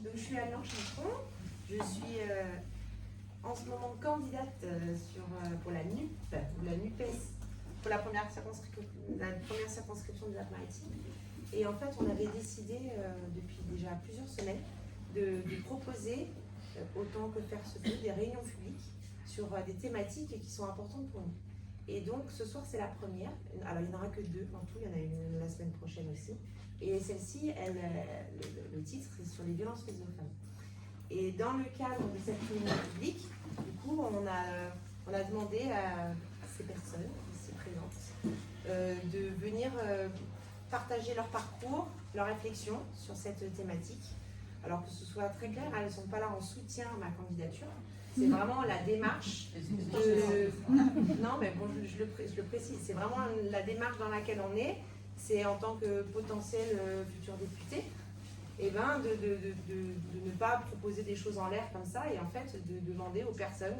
Donc, je suis Anne-Laure Chantron. Je suis en ce moment candidate pour la NUP, ou la NUPES, pour la première circonscription des Alpes-Maritimes. Et en fait, on avait décidé depuis déjà plusieurs semaines de proposer, autant que faire se peut, des réunions publiques sur des thématiques qui sont importantes pour nous. Et donc, ce soir, c'est la première. Alors, il n'y en aura que 2 en tout. Il y en a une la semaine prochaine aussi. Et celle-ci, le titre, c'est sur les violences faites aux femmes. Et dans le cadre de cette réunion publique, du coup, on a demandé à ces personnes ici présentes de venir partager leur parcours, leurs réflexions sur cette thématique. Alors que ce soit très clair, elles ne sont pas là en soutien à ma candidature. C'est vraiment la démarche Non, mais bon, je le précise. C'est vraiment la démarche dans laquelle on est. C'est en tant que potentiel futur député, et ben de ne pas proposer des choses en l'air comme ça, et en fait de demander aux personnes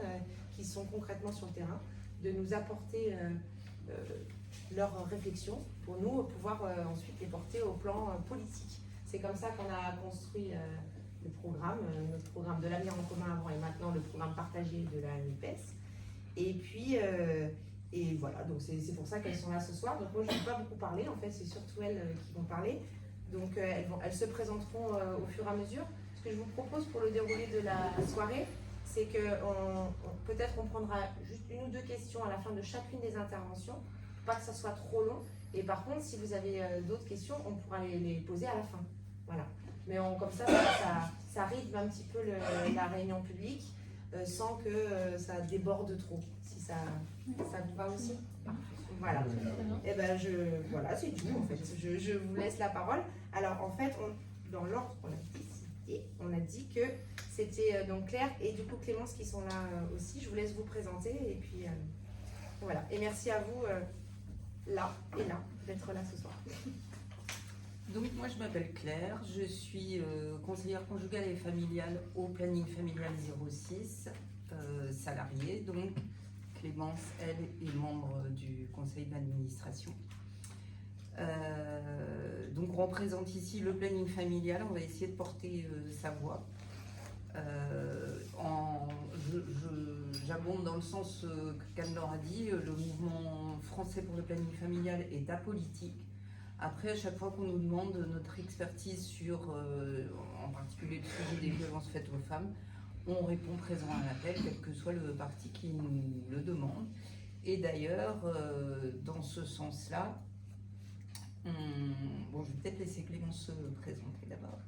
qui sont concrètement sur le terrain de nous apporter leurs réflexions pour nous pouvoir ensuite les porter au plan politique. C'est comme ça qu'on a construit le programme, notre programme de l'avenir en commun avant et maintenant le programme partagé de la NUPES. Et puis, et voilà, donc c'est pour ça qu'elles sont là ce soir. Donc moi je ne vais pas beaucoup parler, en fait c'est surtout elles qui vont parler. Donc elles se présenteront au fur et à mesure. Ce que je vous propose pour le déroulé de la soirée, c'est que peut-être on prendra juste 1 ou 2 questions à la fin de chacune des interventions, pour pas que ça soit trop long. Et par contre, si vous avez d'autres questions, on pourra les poser à la fin. Voilà. Mais comme ça rythme un petit peu la réunion publique sans que ça déborde trop. Si ça vous va aussi. Voilà. Et ben voilà, c'est tout en fait. Je vous laisse la parole. Alors en fait, dans l'ordre qu'on a décidé, on a dit que c'était donc Claire et du coup Clémence qui sont là aussi. Je vous laisse vous présenter et puis voilà. Et merci à vous là d'être là ce soir. Donc moi je m'appelle Claire, je suis conseillère conjugale et familiale au planning familial 06, salariée. Donc Clémence, elle, est membre du conseil d'administration. Donc on représente ici le planning familial, on va essayer de porter sa voix. J'abonde dans le sens que qu'Anne-Laure a dit, le mouvement français pour le planning familial est apolitique. Après, à chaque fois qu'on nous demande notre expertise sur, en particulier le sujet des violences faites aux femmes, on répond présent à l'appel, quel que soit le parti qui nous le demande. Et d'ailleurs, dans ce sens-là, bon, je vais peut-être laisser Clémence se présenter d'abord.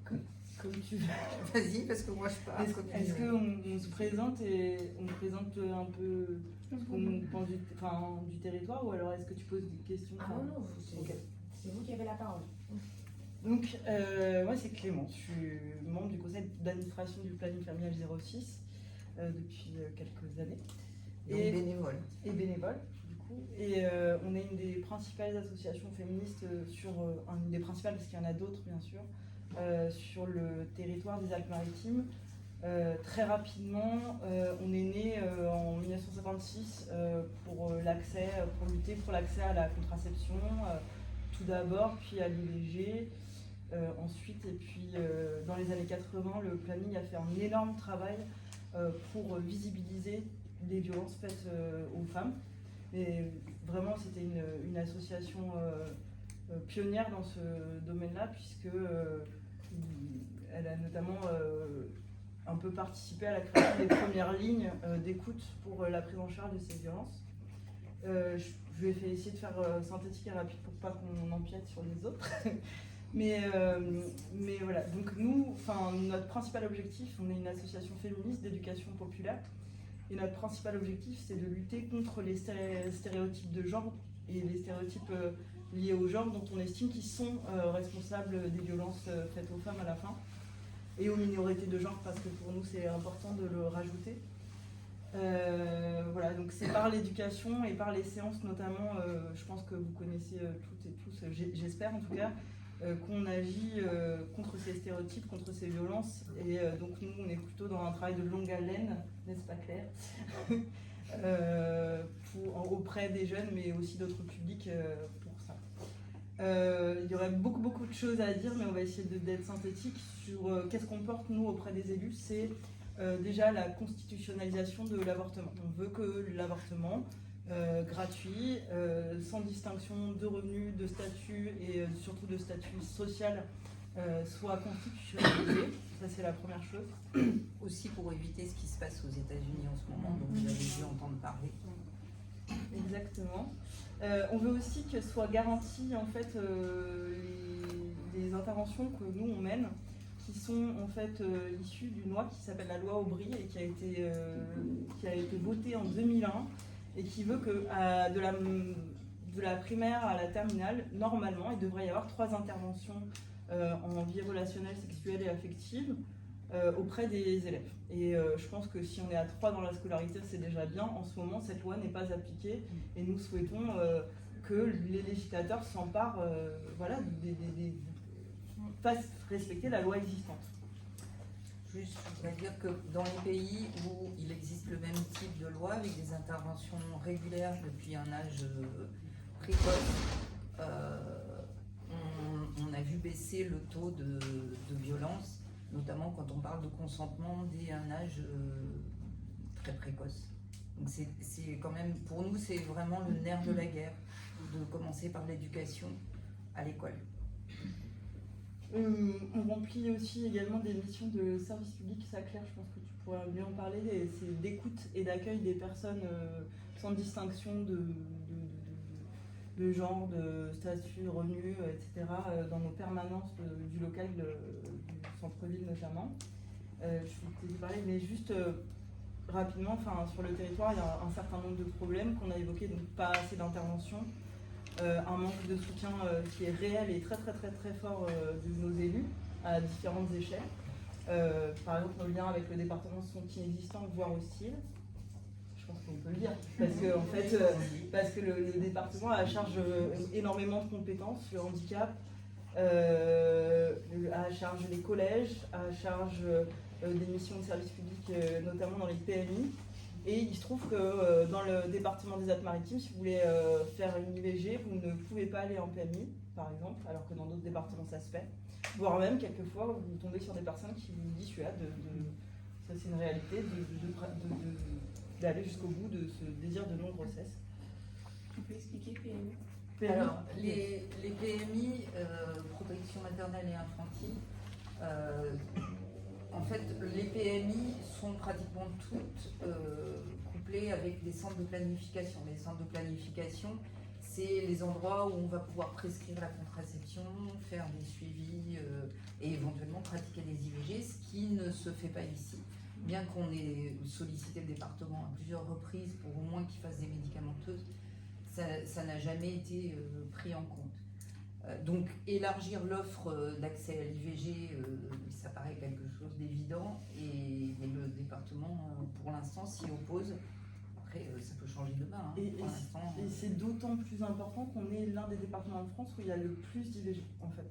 Comme tu veux. Vas-y, parce que moi je parle. Est-ce qu'on se présente et on présente un peu ce qu'on pense du territoire, ou alors est-ce que tu poses des questions? Ah non, c'est vous qui avez la parole. Donc, moi c'est Clémence, je suis membre du conseil d'administration du planning familial 06 depuis quelques années. Donc bénévole. Et bénévole, du coup. Et on est une des principales associations féministes une des principales, parce qu'il y en a d'autres bien sûr, sur le territoire des Alpes-Maritimes. Très rapidement, on est né en 1956 pour lutter pour l'accès à la contraception, tout d'abord, puis à l'IVG, ensuite, et puis dans les années 80, le planning a fait un énorme travail pour visibiliser les violences faites aux femmes. Et vraiment, c'était une association pionnière dans ce domaine-là, puisque elle a notamment un peu participé à la création des premières lignes d'écoute pour la prise en charge de ces violences. Je vais essayer de faire synthétique et rapide pour pas qu'on empiète sur les autres. mais voilà, donc nous, notre principal objectif, on est une association féministe d'éducation populaire, et notre principal objectif, c'est de lutter contre les stéréotypes de genre et les stéréotypes liés au genre dont on estime qu'ils sont responsables des violences faites aux femmes à la fin, et aux minorités de genre, parce que pour nous c'est important de le rajouter. Voilà, donc c'est par l'éducation et par les séances notamment, je pense que vous connaissez toutes et tous, j'espère en tout cas, qu'on agit contre ces stéréotypes, contre ces violences. Et donc nous, on est plutôt dans un travail de longue haleine, n'est-ce pas Claire, auprès des jeunes, mais aussi d'autres publics pour ça. Il y aurait beaucoup de choses à dire, mais on va essayer d'être synthétique sur qu'est-ce qu'on porte, nous, auprès des élus. C'est déjà la constitutionnalisation de l'avortement. On veut que l'avortement, gratuit, sans distinction de revenus, de statut et surtout de statut social, soit constitutionnalisé. Ça, c'est la première chose. Aussi pour éviter ce qui se passe aux États-Unis en ce moment, dont vous avez dû entendre parler. Exactement. On veut aussi que soient garanties en fait les interventions que nous on mène, qui sont en fait issues d'une loi qui s'appelle la loi Aubry et qui a été votée en 2001 et qui veut que de la primaire à la terminale, normalement, il devrait y avoir 3 interventions en vie relationnelle, sexuelle et affective auprès des élèves. Et je pense que si on est à 3 dans la scolarité, c'est déjà bien. En ce moment, cette loi n'est pas appliquée et nous souhaitons que les législateurs s'emparent, fassent respecter la loi existante. Juste, je voudrais dire que dans les pays où il existe le même type de loi, avec des interventions régulières depuis un âge précoce, on a vu baisser le taux de violence, notamment quand on parle de consentement dès un âge très précoce. Donc c'est quand même, pour nous, c'est vraiment le nerf de la guerre, de commencer par l'éducation à l'école. On remplit aussi également des missions de service public, ça Claire, je pense que tu pourrais mieux en parler, c'est d'écoute et d'accueil des personnes sans distinction de genre, de statut, revenus, etc. Dans nos permanences du local du centre-ville notamment. Je vais te parler, mais juste rapidement, sur le territoire, il y a un certain nombre de problèmes qu'on a évoqués, donc pas assez d'intervention. Un manque de soutien qui est réel et très fort de nos élus à différentes échelles. Par exemple, nos liens avec le département sont inexistants, voire hostiles. Je pense qu'on peut le dire, parce que le département a à charge énormément de compétences, le handicap, à charge les collèges, à charge des missions de service public, notamment dans les PMI. Et il se trouve que dans le département des Alpes-Maritimes, si vous voulez faire une IVG, vous ne pouvez pas aller en PMI, par exemple, alors que dans d'autres départements ça se fait. Voire même, quelquefois, vous tombez sur des personnes qui vous dissuadent ça c'est une réalité, d'aller jusqu'au bout de ce désir de non-grossesse. Tu peux expliquer PMI? Alors, les PMI, protection maternelle et infantile, en fait, les PMI sont pratiquement toutes couplées avec les centres de planification. Les centres de planification, c'est les endroits où on va pouvoir prescrire la contraception, faire des suivis et éventuellement pratiquer des IVG, ce qui ne se fait pas ici. Bien qu'on ait sollicité le département à plusieurs reprises pour au moins qu'il fasse des médicamenteuses, ça n'a jamais été pris en compte. Donc élargir l'offre d'accès à l'IVG, ça paraît quelque chose d'évident et le département pour l'instant s'y oppose. Après ça peut changer demain. Et c'est d'autant plus important qu'on est l'un des départements en France où il y a le plus d'IVG en fait.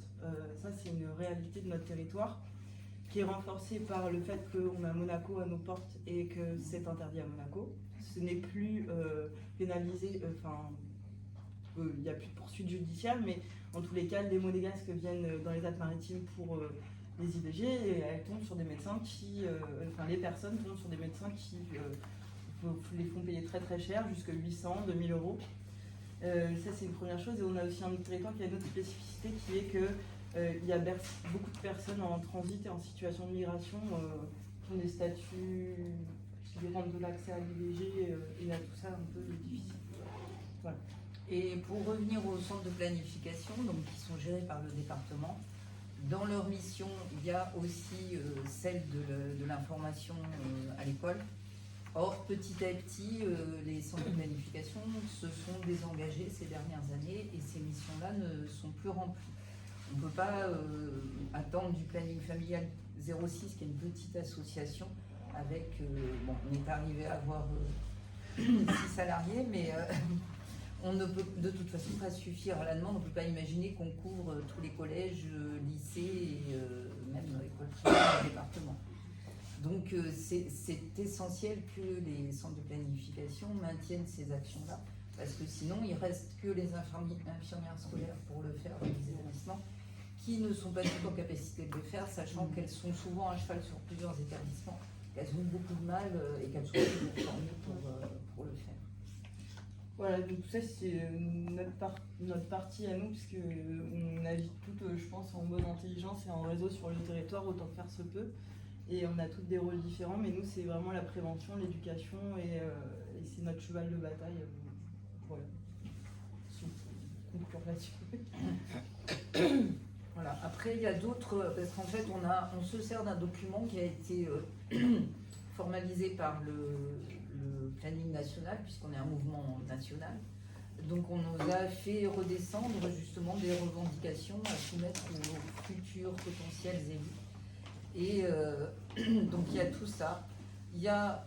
Ça c'est une réalité de notre territoire qui est renforcée par le fait qu'on a Monaco à nos portes et que c'est interdit à Monaco. Ce n'est plus pénalisé, il n'y a plus de poursuites judiciaires, mais en tous les cas, les Monégasques viennent dans les Alpes-Maritimes pour les IVG et elles tombent sur des médecins les personnes tombent sur des médecins qui les font payer très cher, jusqu'à 800, 2000 euros. Ça, c'est une première chose. Et on a aussi un autre territoire qui a une autre spécificité qui est que il y a beaucoup de personnes en transit et en situation de migration qui ont des statuts qui rendent de l'accès à l'IVG et à tout ça un peu difficile. Voilà. Et pour revenir aux centres de planification, donc, qui sont gérés par le département, dans leur mission, il y a aussi celle de l'information à l'école. Or, petit à petit, les centres de planification se sont désengagés ces dernières années et ces missions-là ne sont plus remplies. On ne peut pas attendre du planning familial 06, qui est une petite association, avec, on est arrivé à avoir 6 salariés, mais on ne peut de toute façon pas suffire à la demande. On ne peut pas imaginer qu'on couvre tous les collèges, lycées et même écoles primaires du département. Donc c'est essentiel que les centres de planification maintiennent ces actions-là Parce que sinon, il reste que les infirmières scolaires pour le faire dans les établissements, qui ne sont pas du tout en capacité de le faire, sachant qu'elles sont souvent à cheval sur plusieurs établissements, qu'elles ont beaucoup de mal et qu'elles sont formées pour le faire. Voilà, donc tout ça c'est notre partie à nous, puisque on navigue toutes, je pense, en bonne intelligence et en réseau sur le territoire autant que faire se peut. Et on a toutes des rôles différents, mais nous c'est vraiment la prévention, l'éducation et c'est notre cheval de bataille. Voilà. Si on conclure là-dessus. Voilà. Après, il y a d'autres, parce qu'en fait, on se sert d'un document qui a été formalisé par le planning national, puisqu'on est un mouvement national. Donc, on nous a fait redescendre justement des revendications à soumettre aux futurs potentiels élus. Et donc, il y a tout ça. Il y a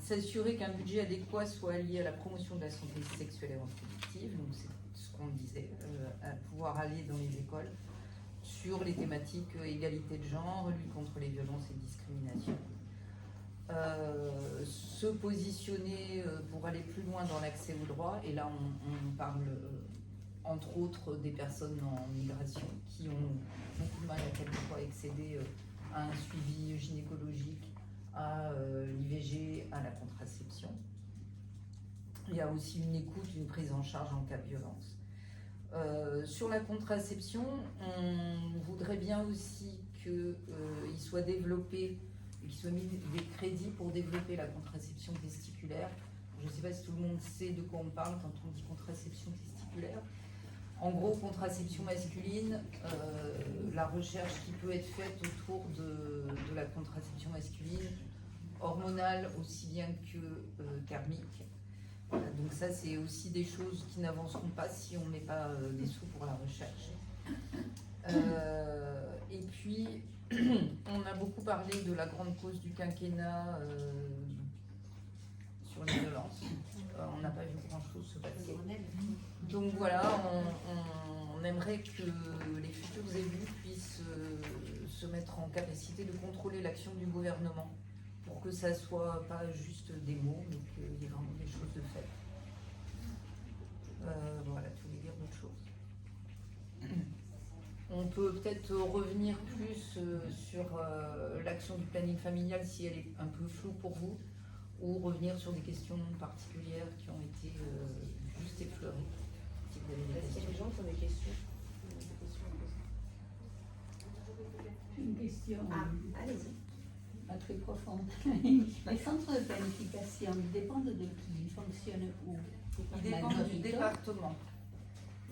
s'assurer qu'un budget adéquat soit lié à la promotion de la santé sexuelle et reproductive. Donc, c'est ce qu'on disait, à pouvoir aller dans les écoles sur les thématiques égalité de genre, lutte contre les violences et discriminations. Se positionner pour aller plus loin dans l'accès aux droits, et là on parle entre autres des personnes en migration qui ont beaucoup de mal à quelquefois accéder à un suivi gynécologique, à l'IVG, à la contraception. Il y a aussi une écoute, une prise en charge en cas de violence. Sur la contraception, on voudrait bien aussi qu'il soit développé, qu'il soit mis des crédits pour développer la contraception testiculaire. Je ne sais pas si tout le monde sait de quoi on parle quand on dit contraception testiculaire. En gros, contraception masculine, la recherche qui peut être faite autour de la contraception masculine, hormonale aussi bien que thermique. Donc ça, c'est aussi des choses qui n'avanceront pas si on ne met pas des sous pour la recherche. Et puis, on a beaucoup parlé de la grande cause du quinquennat sur les violences. On n'a pas vu grand-chose se passer. Donc voilà, on aimerait que les futurs élus puissent se mettre en capacité de contrôler l'action du gouvernement pour que ça soit pas juste des mots, mais qu'il y ait vraiment des choses de fait. Voilà, tu voulais dire d'autres choses. On peut peut-être revenir plus sur l'action du planning familial si elle est un peu floue pour vous, ou revenir sur des questions particulières qui ont été juste effleurées. Si vous avez des Est-ce qu'il y a des gens qui ont des questions? Une question Allez-y. pas très profonde. Les centres de planification dépendent de qui? Ils fonctionnent où? Ils dépendent du département.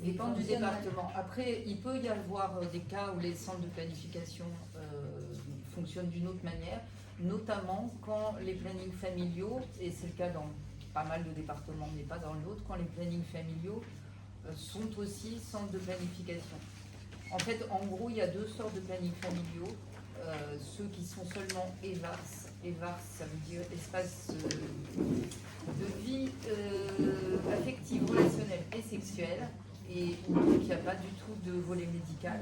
Ils dépendent du département. Après, il peut y avoir des cas où les centres de planification fonctionnent d'une autre manière, notamment quand les plannings familiaux, et c'est le cas dans pas mal de départements, mais pas dans l'autre, quand les plannings familiaux sont aussi centres de planification. En fait, en gros, il y a deux sortes de plannings familiaux. Ceux qui sont seulement EVARS. EVARS, ça veut dire espace de vie affective, relationnelle et sexuelle. Et donc, il n'y a pas du tout de volet médical.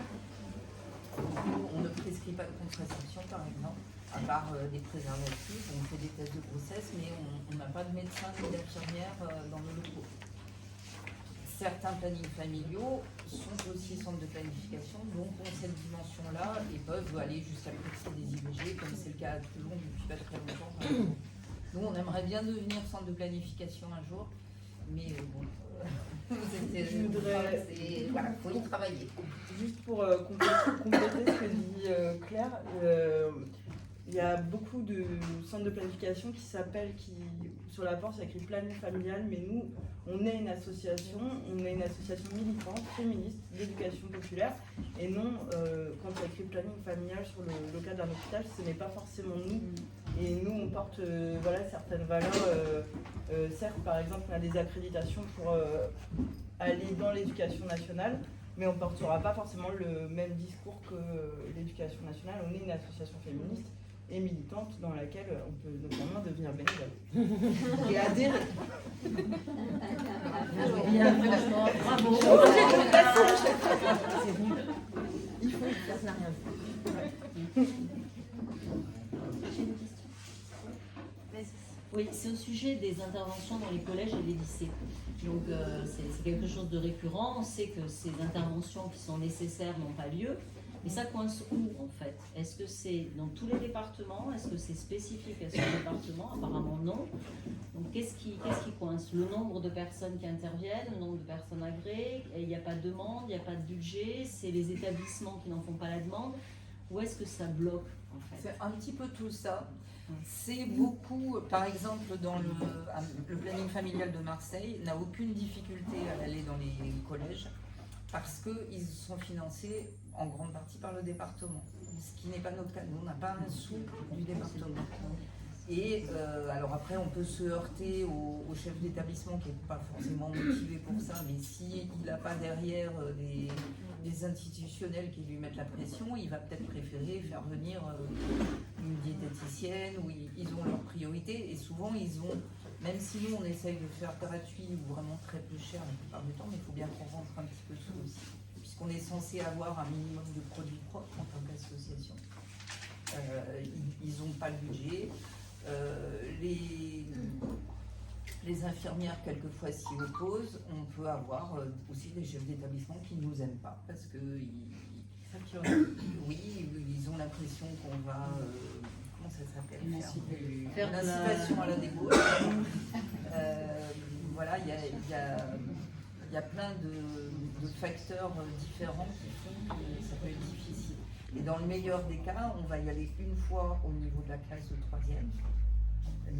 On ne prescrit pas de contraception, par exemple, à part des préservatifs. On fait des tests de grossesse, mais on n'a pas de médecin ni d'infirmière dans nos locaux. Certains plannings familiaux sont aussi centres de planification, donc ont cette dimension-là et peuvent aller jusqu'à prescrire des IVG, comme c'est le cas à Toulon depuis pas très longtemps. Par exemple. Nous, on aimerait bien devenir centre de planification un jour, mais bon, voilà, faut y travailler. Juste pour compléter ce que dit Claire, il y a beaucoup de centres de planification qui s'appellent, sur la porte, il y a écrit planning familial, mais nous, on est une association militante, féministe, d'éducation populaire, et non, quand il y a écrit planning familial sur le local d'un hôpital, ce n'est pas forcément nous. Et nous, on porte certaines valeurs. Certes, par exemple, on a des accréditations pour aller dans l'éducation nationale, mais on ne portera pas forcément le même discours que l'éducation nationale. On est une association féministe et militante dans laquelle on peut notamment devenir bénévole et adhérer. Bravo. Il faut ça n'a rien vu. J'ai une question. Vas-y. Oui, c'est au sujet des interventions dans les collèges et les lycées. Donc c'est quelque chose de récurrent. On sait que ces interventions qui sont nécessaires n'ont pas lieu. Mais ça coince où en fait? Est-ce que c'est dans tous les départements? Est-ce que c'est spécifique à ce département? Apparemment non. Donc qu'est-ce qui coince? Le nombre de personnes qui interviennent, le nombre de personnes agréées, il n'y a pas de demande, il n'y a pas de budget, c'est les établissements qui n'en font pas la demande. Où est-ce que ça bloque en fait? C'est un petit peu tout ça. C'est beaucoup, par exemple, dans le planning familial de Marseille n'a aucune difficulté à aller dans les collèges parce qu'ils sont financés en grande partie par le département, ce qui n'est pas notre cas. Nous, on n'a pas un sou du département. Et alors après, on peut se heurter au chef d'établissement qui n'est pas forcément motivé pour ça, mais s'il n'a pas derrière des institutionnels qui lui mettent la pression, il va peut-être préférer faire venir une diététicienne où ils ont leurs priorités. Et souvent, ils ont, même si nous, on essaye de faire gratuit ou vraiment très peu cher la plupart du temps, mais il faut bien qu'on rentre un petit peu sous aussi, puisqu'on est censé avoir un minimum de produits propres en tant qu'association. Ils n'ont pas le budget. Les infirmières quelquefois s'y opposent. On peut avoir aussi des chefs d'établissement qui ne nous aiment pas parce que oui, ils ont l'impression qu'on va comment ça s'appelle, faire une incitation à la débauche. Voilà, il y a plein de facteurs différents qui font que ça peut être difficile. Et dans le meilleur des cas, on va y aller une fois au niveau de la classe de 3e,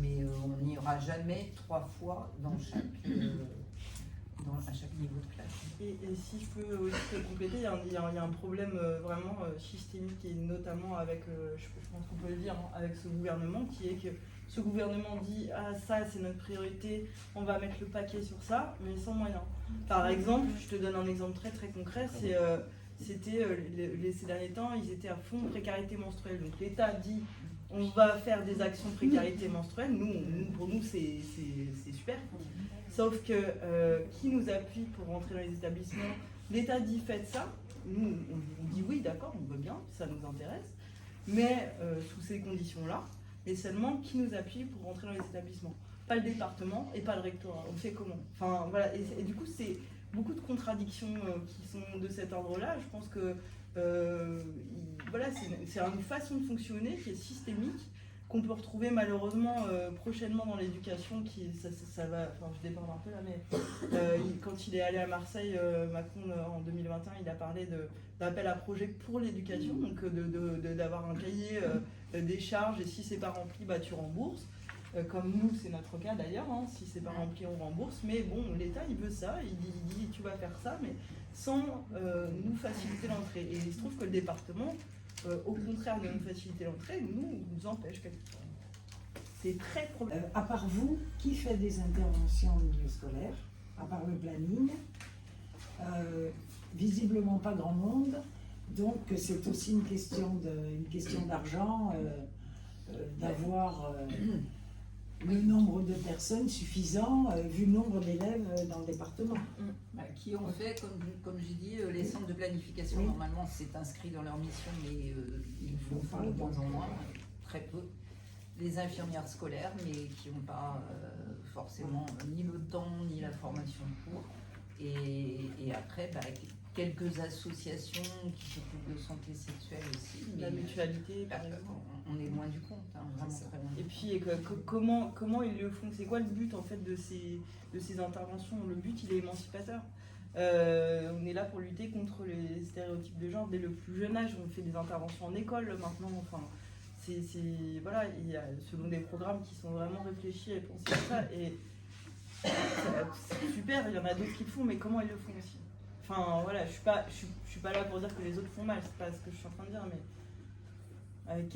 mais on n'y ira jamais 3 fois à chaque niveau de classe. Et si je peux aussi compléter, il y a un problème vraiment systémique, et notamment avec, je pense qu'on peut le dire, hein, avec ce gouvernement, qui est que ce gouvernement dit « Ah, ça, c'est notre priorité, on va mettre le paquet sur ça », mais sans moyens. Par exemple, je te donne un exemple très très concret, c'était ces derniers temps, ils étaient à fond précarité menstruelle. Donc l'État dit on va faire des actions précarité menstruelle. Pour nous, c'est super. Sauf que qui nous appuie pour rentrer dans les établissements? L'État dit faites ça. Nous, on dit oui, d'accord, on veut bien, ça nous intéresse. Mais sous ces conditions-là, et seulement qui nous appuie pour rentrer dans les établissements? Pas le département et pas le rectorat. On fait comment? Enfin voilà. Et du coup, c'est beaucoup de contradictions qui sont de cet ordre-là. Je pense que voilà, c'est une façon de fonctionner qui est systémique, qu'on peut retrouver malheureusement prochainement dans l'éducation. Ça va, enfin je déborde un peu là, mais quand il est allé à Marseille, Macron en 2021, il a parlé d'appel à projet pour l'éducation, donc d'avoir un cahier des charges, et si c'est pas rempli, bah tu rembourses. Comme nous, c'est notre cas d'ailleurs, hein, si c'est pas rempli, on rembourse. Mais bon, l'État, il veut ça, il dit tu vas faire ça, mais sans nous faciliter l'entrée. Et il se trouve que le département, au contraire de nous faciliter l'entrée, nous empêche quelquefois. C'est très problématique. À part vous, qui fait des interventions au milieu scolaire, à part le planning? Visiblement pas grand monde, donc c'est aussi une question d'argent, d'avoir le nombre de personnes suffisant vu le nombre d'élèves dans le département. Qui ont fait, comme j'ai dit, les centres de planification. Oui. Normalement, c'est inscrit dans leur mission, mais ils le font de moins en moins, très peu. Les infirmières scolaires, mais qui n'ont pas forcément ni le temps, ni la formation pour. Et après, quelques associations qui s'occupent de santé sexuelle aussi. La mutualité, par exemple. On est loin du compte, hein, vraiment très loin. Et puis comment ils le font? C'est quoi le but en fait de ces interventions? Le but, il est émancipateur. On est là pour lutter contre les stéréotypes de genre dès le plus jeune âge. On fait des interventions en école maintenant. Enfin, voilà, il y a selon des programmes qui sont vraiment réfléchis et pensés à ça. Et c'est super. Il y en a d'autres qui le font, mais comment ils le font aussi? Enfin voilà, je suis pas là pour dire que les autres font mal, c'est pas ce que je suis en train de dire, mais avec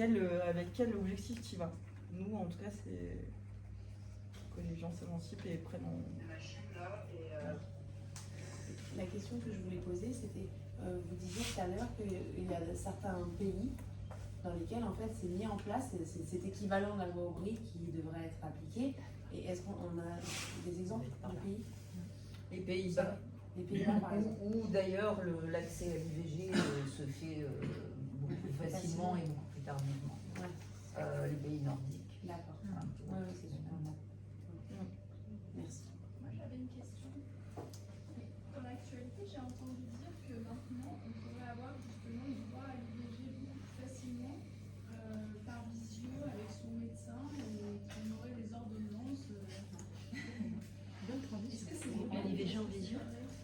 quel objectif tu y vas? Nous, en tout cas, c'est que les gens s'émancipent et prennent en... La question que je voulais poser, c'était, vous disiez tout à l'heure qu'il y a certains pays dans lesquels, en fait, c'est mis en place, c'est équivalent à la loi Aubry qui devrait être appliquée. Et est-ce qu'on a des exemples de pays? Les Pays-Bas. Les Pays-Bas, par exemple. Où d'ailleurs l'accès à l'IVG se fait beaucoup plus facilement et beaucoup plus tardivement. Ouais. Les pays nordiques. D'accord. Hein, Oui, c'est super.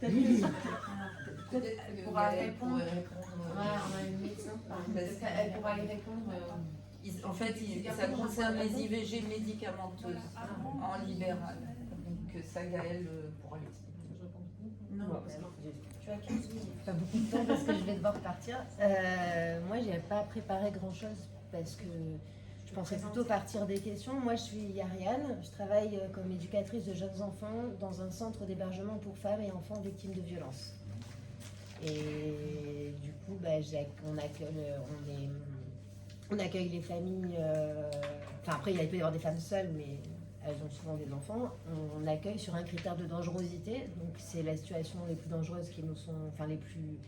Oui. Peut-être elle pourra répondre. Ouais, répondre. on a une médecin. Peut-être qu'elle pourra y répondre. En fait, ça concerne les IVG médicamenteuses en libéral. Donc ça, Gaëlle pourra l'expliquer. Non, parce que tu as 15 minutes. Pas beaucoup de temps parce que je vais devoir partir. Moi, j'ai pas préparé grand-chose parce que je pensais plutôt partir des questions. Moi, je suis Ariane. Je travaille comme éducatrice de jeunes enfants dans un centre d'hébergement pour femmes et enfants victimes de violences. Et du coup, on accueille les familles. Enfin, après, il peut y avoir des femmes seules, mais elles ont souvent des enfants. On accueille sur un critère de dangerosité. Donc, c'est la situation les plus dangereuses qui nous sont, enfin, les plus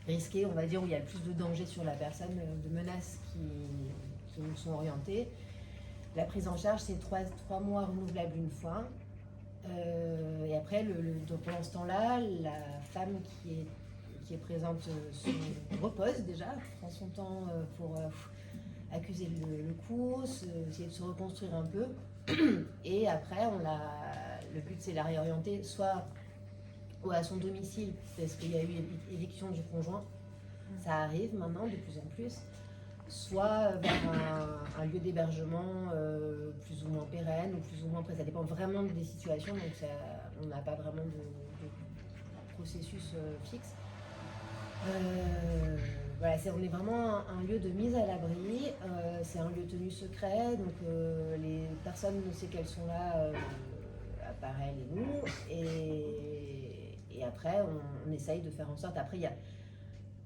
risquées, on va dire, où il y a le plus de danger sur la personne, de menaces qui nous sont orientées. La prise en charge, c'est 3 mois renouvelables une fois. Et après, donc pendant ce temps-là, la femme qui est présente se repose déjà, prend son temps pour accuser le coup, essayer de se reconstruire un peu. Et après, le but, c'est de la réorienter soit à son domicile, parce qu'il y a eu éviction du conjoint, ça arrive maintenant de plus en plus, soit vers un lieu d'hébergement plus ou moins pérenne ou plus ou moins prêt. Ça dépend vraiment des situations, donc on n'a pas vraiment de processus fixe. Voilà, on est vraiment un lieu de mise à l'abri, c'est un lieu tenu secret, donc les personnes ne savent qu'elles sont là, à part elles et nous, et après on essaye de faire en sorte, après il y a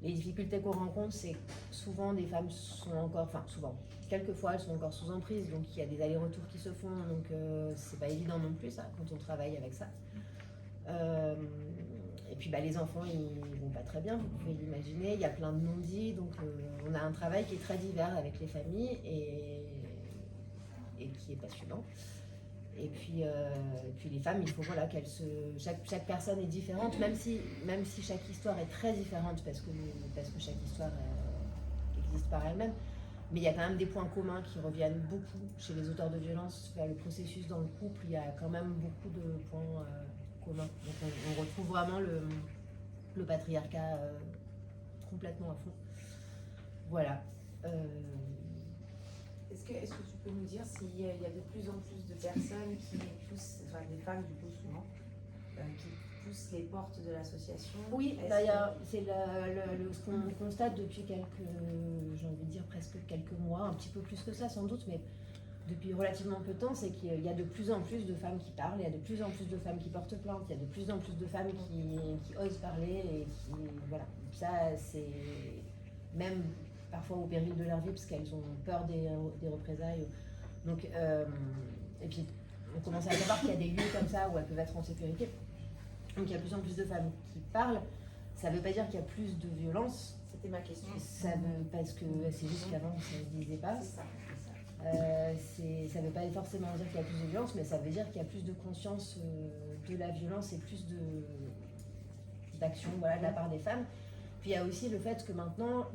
les difficultés qu'on rencontre, c'est que souvent des femmes sont encore, enfin souvent, quelquefois elles sont encore sous emprise, donc il y a des allers-retours qui se font, donc c'est pas évident non plus ça, quand on travaille avec ça. Et puis les enfants, ils vont pas très bien, vous pouvez l'imaginer, il y a plein de non-dits, donc on a un travail qui est très divers avec les familles et qui est passionnant. Et puis les femmes, il faut voilà, chaque personne est différente, même si chaque histoire est très différente parce que chaque histoire existe par elle-même. Mais il y a quand même des points communs qui reviennent beaucoup chez les auteurs de violences. Vers le processus dans le couple, il y a quand même beaucoup de points communs. Donc on retrouve vraiment le patriarcat complètement à fond. Voilà. Est-ce que tu peux nous dire s'il y a de plus en plus de personnes qui poussent, enfin des femmes du coup souvent, qui poussent les portes de l'association? Oui, d'ailleurs, c'est ce qu'on constate depuis j'ai envie de dire presque quelques mois, un petit peu plus que ça sans doute, mais depuis relativement peu de temps, c'est qu'il y a de plus en plus de femmes qui parlent, il y a de plus en plus de femmes qui portent plainte, il y a de plus en plus de femmes qui osent parler et qui, voilà, ça c'est même parfois au péril de leur vie parce qu'elles ont peur des représailles. Donc, et puis on commence à savoir qu'il y a des lieux comme ça où elles peuvent être en sécurité. Donc il y a de plus en plus de femmes qui parlent. Ça ne veut pas dire qu'il y a plus de violence. C'était ma question. Parce que c'est juste qu'avant ça ne se disait pas. C'est ça. Ça ne veut pas forcément dire qu'il y a plus de violence, mais ça veut dire qu'il y a plus de conscience de la violence et plus d'action de la part des femmes. Puis il y a aussi le fait que maintenant,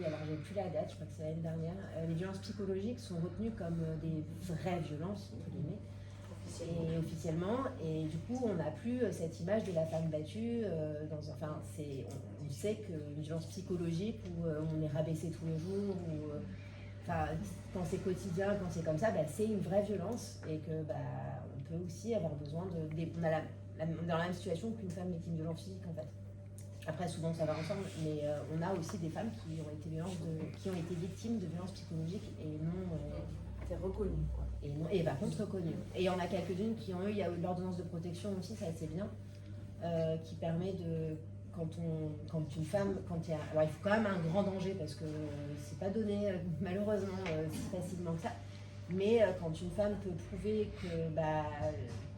alors j'ai plus la date, je crois que c'est l'année dernière, les violences psychologiques sont retenues comme des vraies violences, entre guillemets, et officiellement, et du coup on n'a plus cette image de la femme battue, on sait qu'une violence psychologique où on est rabaissé tous les jours, quand c'est quotidien, quand c'est comme ça, c'est une vraie violence, et que on peut aussi avoir besoin dans la même situation qu'une femme victime de violence physique en fait. Après, souvent, ça va ensemble, mais on a aussi des femmes qui ont été victimes de violences psychologiques et non... c'est reconnu, quoi. Et par contre, reconnu. Et il y en a quelques-unes qui ont eu, il y a eu l'ordonnance de protection aussi, ça c'est bien, qui permet de... Quand une femme... alors, il faut quand même un grand danger, parce que c'est pas donné, malheureusement, si facilement que ça, mais quand une femme peut prouver que... qu'il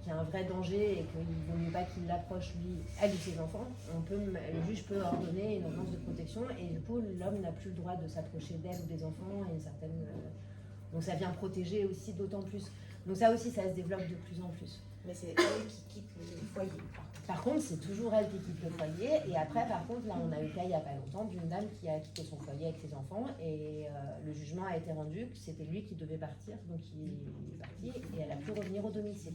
y a un vrai danger et qu'il ne vaut mieux pas qu'il l'approche lui, elle ou ses enfants, le juge peut ordonner une ordonnance de protection et du coup l'homme n'a plus le droit de s'approcher d'elle ou des enfants et donc ça vient protéger aussi d'autant plus. Donc ça aussi ça se développe de plus en plus. Mais c'est elle qui quitte le foyer. Par contre, c'est toujours elle qui quitte le foyer. Et après, par contre, là, on a eu le cas il n'y a pas longtemps d'une dame qui a quitté son foyer avec ses enfants. Et le jugement a été rendu que c'était lui qui devait partir. Donc il est parti et elle a pu revenir au domicile.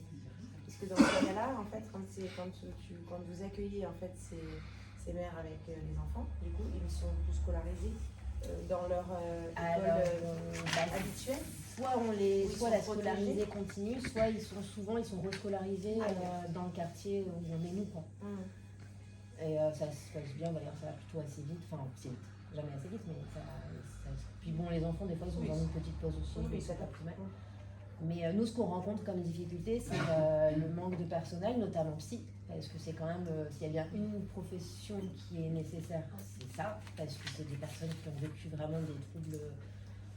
Est-ce que dans ce cas-là, en fait, quand vous accueillez en fait ces mères avec les enfants, du coup, ils sont tous scolarisés dans leur école habituelle. Soit la scolarité continue, soit ils sont rescolarisés dans le quartier où on est nous, quoi. Et ça se passe bien, d'ailleurs ça va plutôt assez vite, enfin c'est vite, jamais assez vite, mais ça. Puis bon, les enfants des fois ils sont dans une petite pause aussi, donc c'est pas plus mal. Mais nous, ce qu'on rencontre comme difficulté, c'est le manque de personnel, notamment psy, parce que c'est quand même, s'il y a bien une profession qui est nécessaire, c'est ça, parce que c'est des personnes qui ont vécu vraiment des troubles.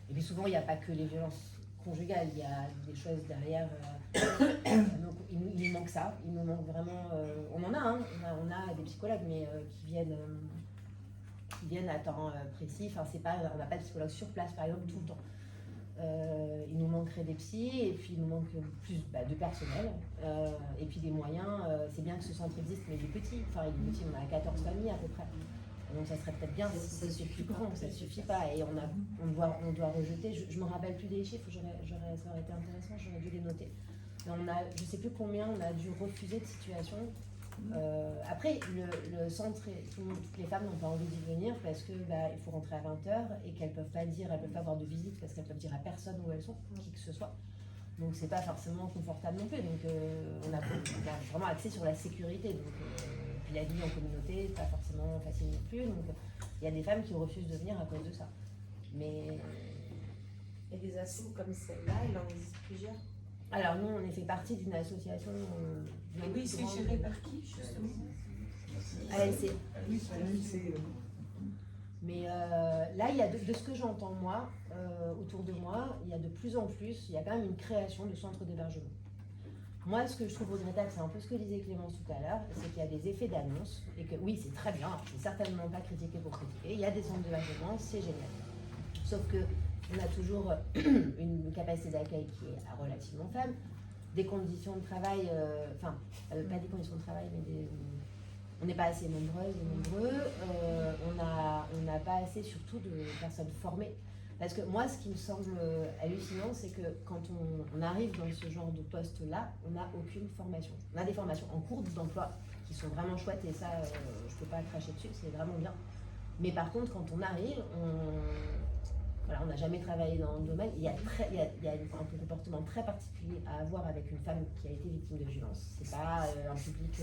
Et puis souvent, il n'y a pas que les violences conjugales, il y a des choses derrière. Donc il nous manque ça, il nous manque vraiment. On en a, hein, on a des psychologues, mais qui viennent à temps précis. Enfin, on n'a pas de psychologue sur place, par exemple, tout le temps. Il nous manquerait des psys, et puis il nous manque plus de personnel, et puis des moyens. C'est bien que ce centre existe, mais il est petit. Enfin, il est petit, on a 14 familles à peu près. Donc ça serait peut-être bien si ça suffit pas, ça suffit pas, et on doit rejeter. Je me rappelle plus des chiffres, ça aurait été intéressant, j'aurais dû les noter. Mais je sais plus combien on a dû refuser de situations. Après, le centre, toutes les femmes n'ont pas envie d'y venir parce que il faut rentrer à 20h et qu'elles peuvent pas avoir de visite parce qu'elles peuvent dire à personne où elles sont, qui que ce soit. Donc c'est pas forcément confortable non plus. Donc on a vraiment axé sur la sécurité. Donc puis la vie en communauté, pas forcément facile non plus. Donc il y a des femmes qui refusent de venir à cause de ça. Mais et des assos comme celle-là, il en existe plusieurs. Alors nous, on fait partie d'une association. Oui, c'est géré par qui justement? ALC. Oui, c'est l'ALC. Mais là, il y a de ce que j'entends moi, autour de moi, il y a de plus en plus, il y a quand même une création de centres d'hébergement. Moi, ce que je trouve regrettable, c'est un peu ce que disait Clémence tout à l'heure, c'est qu'il y a des effets d'annonce, et que oui, c'est très bien, je ne vais certainement pas critiquer pour critiquer, il y a des centres d'hébergement, c'est génial. Sauf que on a toujours une capacité d'accueil qui est relativement faible, des conditions de travail, pas des conditions de travail, mais on n'est pas assez nombreuses et nombreux, on n'a pas assez surtout de personnes formées. Parce que moi, ce qui me semble hallucinant, c'est que quand on arrive dans ce genre de poste-là, on n'a aucune formation. On a des formations en cours d'emploi qui sont vraiment chouettes, et ça, je ne peux pas cracher dessus, c'est vraiment bien. Mais par contre, quand on arrive, on n'a jamais travaillé dans le domaine. Il y a un comportement très particulier à avoir avec une femme qui a été victime de violence. C'est pas un public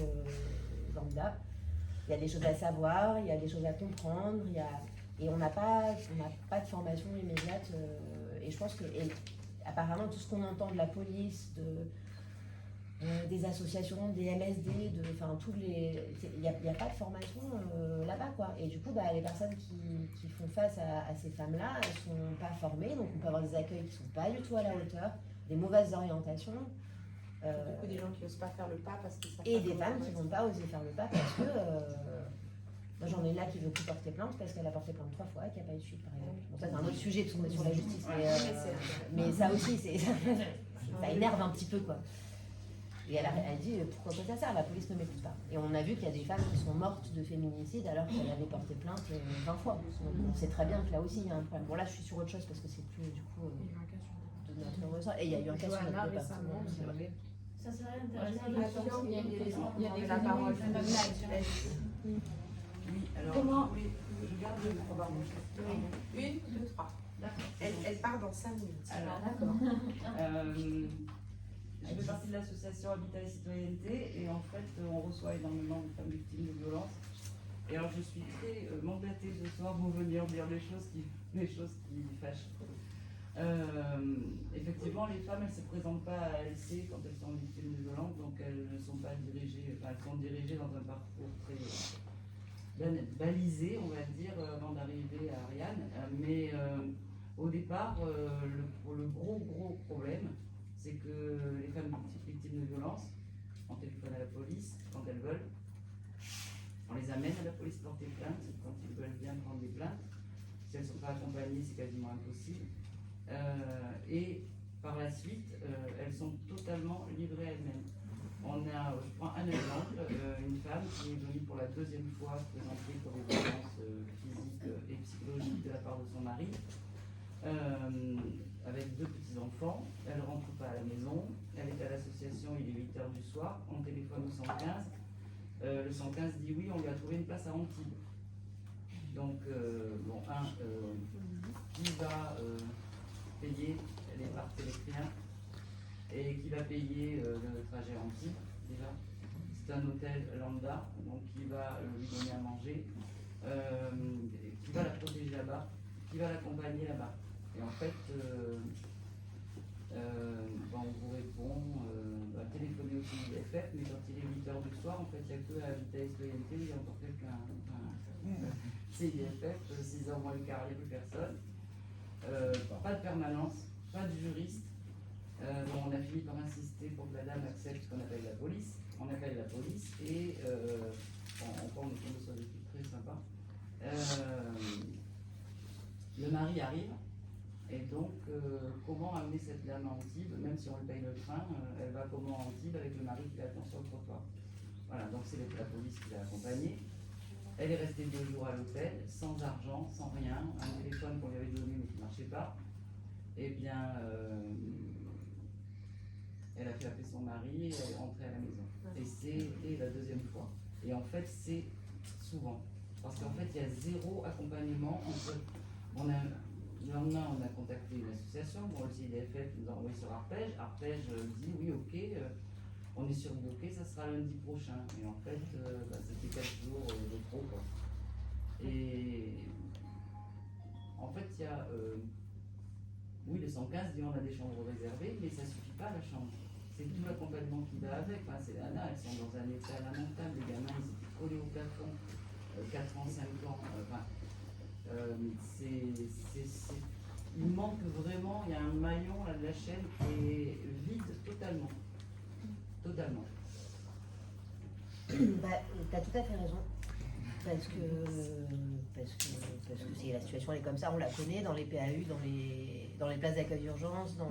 lambda. Il y a des choses à savoir, il y a des choses à comprendre, et on n'a pas de formation immédiate. Et je pense que, apparemment, tout ce qu'on entend de la police, des associations, des MSD, il n'y a pas de formation là-bas, quoi. Et du coup, les personnes qui font face à ces femmes-là, elles ne sont pas formées, donc on peut avoir des accueils qui ne sont pas du tout à la hauteur, des mauvaises orientations. Du coup, des gens qui n'osent pas faire le pas parce que ça. Et des femmes qui ne vont pas oser faire le pas parce que. Moi, j'en ai une là qui veut plus porter plainte parce qu'elle a porté plainte 3 fois et qu'il n'y a pas eu de suite, par exemple. Bon, ça, c'est un autre sujet parce qu'on est sur la justice, mais ça aussi, ça énerve un petit peu, quoi. Et elle dit pourquoi ça sert, la police ne m'écoute pas. Et on a vu qu'il y a des femmes qui sont mortes de féminicide alors qu'elles avaient porté plainte 20 fois. Donc on sait très bien que là aussi il y a un problème. Bon, là je suis sur autre chose parce que c'est plus du coup de notre ressort. Et il y a eu un cas sur notre département. Ça serait Attention, intéressant. Il y a des la parole. Oui, alors, Comment je garde le programme. 1, 2, 3. Elle part dans 5 minutes. Alors, D'accord. Je fais partie de l'association Habitat et Citoyenneté, et en fait, on reçoit énormément de femmes victimes de violences. Et alors, je suis très mandatée ce soir pour venir dire les choses qui fâchent. Effectivement, les femmes, elles ne se présentent pas à LC quand elles sont victimes de violences, donc elles ne sont pas dirigées, elles sont dirigées dans un parcours très balisé, on va dire, avant d'arriver à Ariane. Mais au départ, le gros problème, c'est que les femmes victimes de violences, on téléphone à la police quand elles veulent, on les amène à la police porter plainte quand ils veulent bien prendre des plaintes. Si elles ne sont pas accompagnées, c'est quasiment impossible. Et par la suite, elles sont totalement livrées à elles-mêmes. Je prends un exemple, une femme qui est venue pour la 2e fois se présenter pour des violences physiques et psychologiques de la part de son mari, avec 2 petits-enfants, elle ne rentre pas à la maison, elle est à l'association, il est 8 h du soir, on téléphone au 115. Le 115 dit oui, on lui a trouvé une place à Antibes. Donc, qui va payer les parts télécriens et qui va payer le trajet à Antibes, déjà. C'est un hôtel lambda, donc qui va lui donner à manger, qui va la protéger là-bas, qui va l'accompagner là-bas. Et en fait, on vous répond, téléphoner au CIDFF, mais quand il est 8 h du soir, en fait, il n'y a que à Vitesse BNT, il y a encore quelqu'un. CIDFF, 6 h moins le quart, il n'y a plus personne. Pas de permanence, pas de juriste. On a fini par insister pour que la dame accepte qu'on appelle la police. On appelle la police et encore on est tombé sur des trucs très sympas. Le mari arrive et donc comment amener cette dame à Antibes, même si on lui paye le train, elle va comment à Antibes avec le mari qui l'attend sur le trottoir. Voilà, donc c'est la police qui l'a accompagnée. Elle est restée 2 jours à l'hôtel, sans argent, sans rien, un téléphone qu'on lui avait donné mais qui ne marchait pas. Eh bien, elle a fait appeler son mari et elle est rentrée à la maison. Et c'était la 2e fois. Et en fait, c'est souvent. Parce qu'en fait, il y a 0 accompagnement entre. Le lendemain, on a contacté une association. Bon, le CIDFF nous a envoyé sur Arpège. Arpège dit oui, ok, on est surbooké, ça sera lundi prochain. Et en fait, c'était 4 jours de trop, quoi. Et en fait, il y a. Oui, le 115 dit on a des chambres réservées, mais ça ne suffit pas à la chambre. C'est tout l'accompagnement qui va avec. Enfin, c'est Anna, elles sont dans un état lamentable. Les gamins, ils étaient collés au plafond, 4 ans, 5 ans. Il manque vraiment, il y a un maillon là, de la chaîne qui est vide totalement. Totalement. T'as tout à fait raison. Parce que la situation elle est comme ça, on la connaît dans les PAU, dans les places d'accueil d'urgence, dans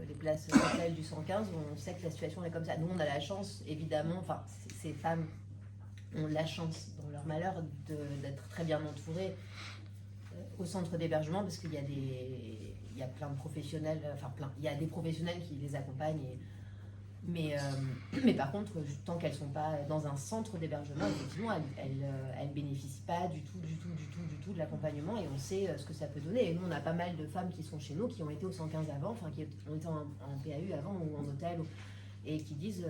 les places hôtels du 115, on sait que la situation est comme ça. Nous on a la chance, évidemment, enfin ces femmes ont la chance dans leur malheur d'être très bien entourées au centre d'hébergement parce qu'il y a plein de professionnels, il y a des professionnels qui les accompagnent. Mais par contre, tant qu'elles ne sont pas dans un centre d'hébergement, effectivement, elles ne bénéficient pas du tout de l'accompagnement et on sait ce que ça peut donner. Et nous, on a pas mal de femmes qui sont chez nous, qui ont été au 115 avant, enfin qui ont été en PAU avant ou en hôtel, et qui disent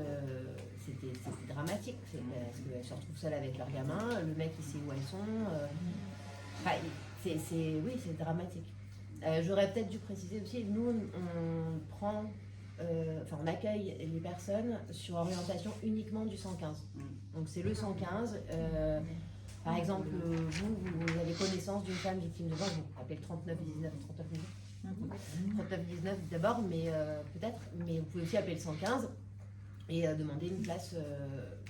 c'était dramatique, parce qu'elles se retrouvent seules avec leurs gamins, le mec il sait où elles sont. Oui, c'est dramatique. J'aurais peut-être dû préciser aussi, nous, on accueille les personnes sur orientation uniquement du 115. Donc c'est le 115. Par exemple, vous avez connaissance d'une femme victime de viol, vous appelez le 3919 d'abord, mais peut-être, mais vous pouvez aussi appeler le 115 et demander une place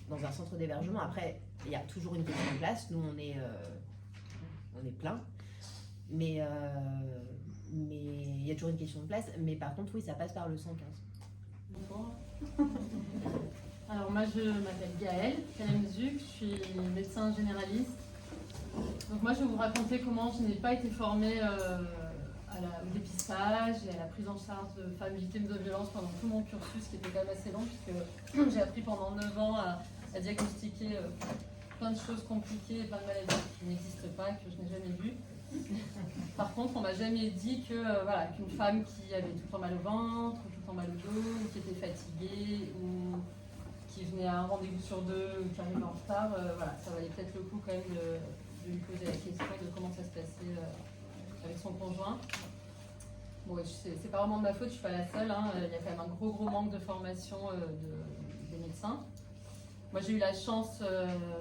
dans un centre d'hébergement. Après, il y a toujours une question de place. Nous, on est plein, mais il y a toujours une question de place. Mais par contre, oui, ça passe par le 115. Bonjour. Alors moi, je m'appelle Gaëlle Kalemzuk, je suis médecin généraliste. Donc moi, je vais vous raconter comment je n'ai pas été formée au dépistage et à la prise en charge de femmes victimes de violences pendant tout mon cursus, qui était quand même assez long, puisque j'ai appris pendant 9 ans à diagnostiquer plein de choses compliquées, plein de maladies qui n'existent pas, que je n'ai jamais vues. Par contre, on m'a jamais dit qu'une femme qui avait tout le temps mal au ventre, tout le temps mal au dos, ou qui était fatiguée, ou qui venait à un rendez-vous sur 2, ou qui arrivait en retard, ça valait peut-être le coup quand même de lui poser la question de comment ça se passait avec son conjoint. Bon, c'est pas vraiment de ma faute, je suis pas la seule, il y a quand même un gros manque de formation des médecins. Moi, j'ai eu la chance,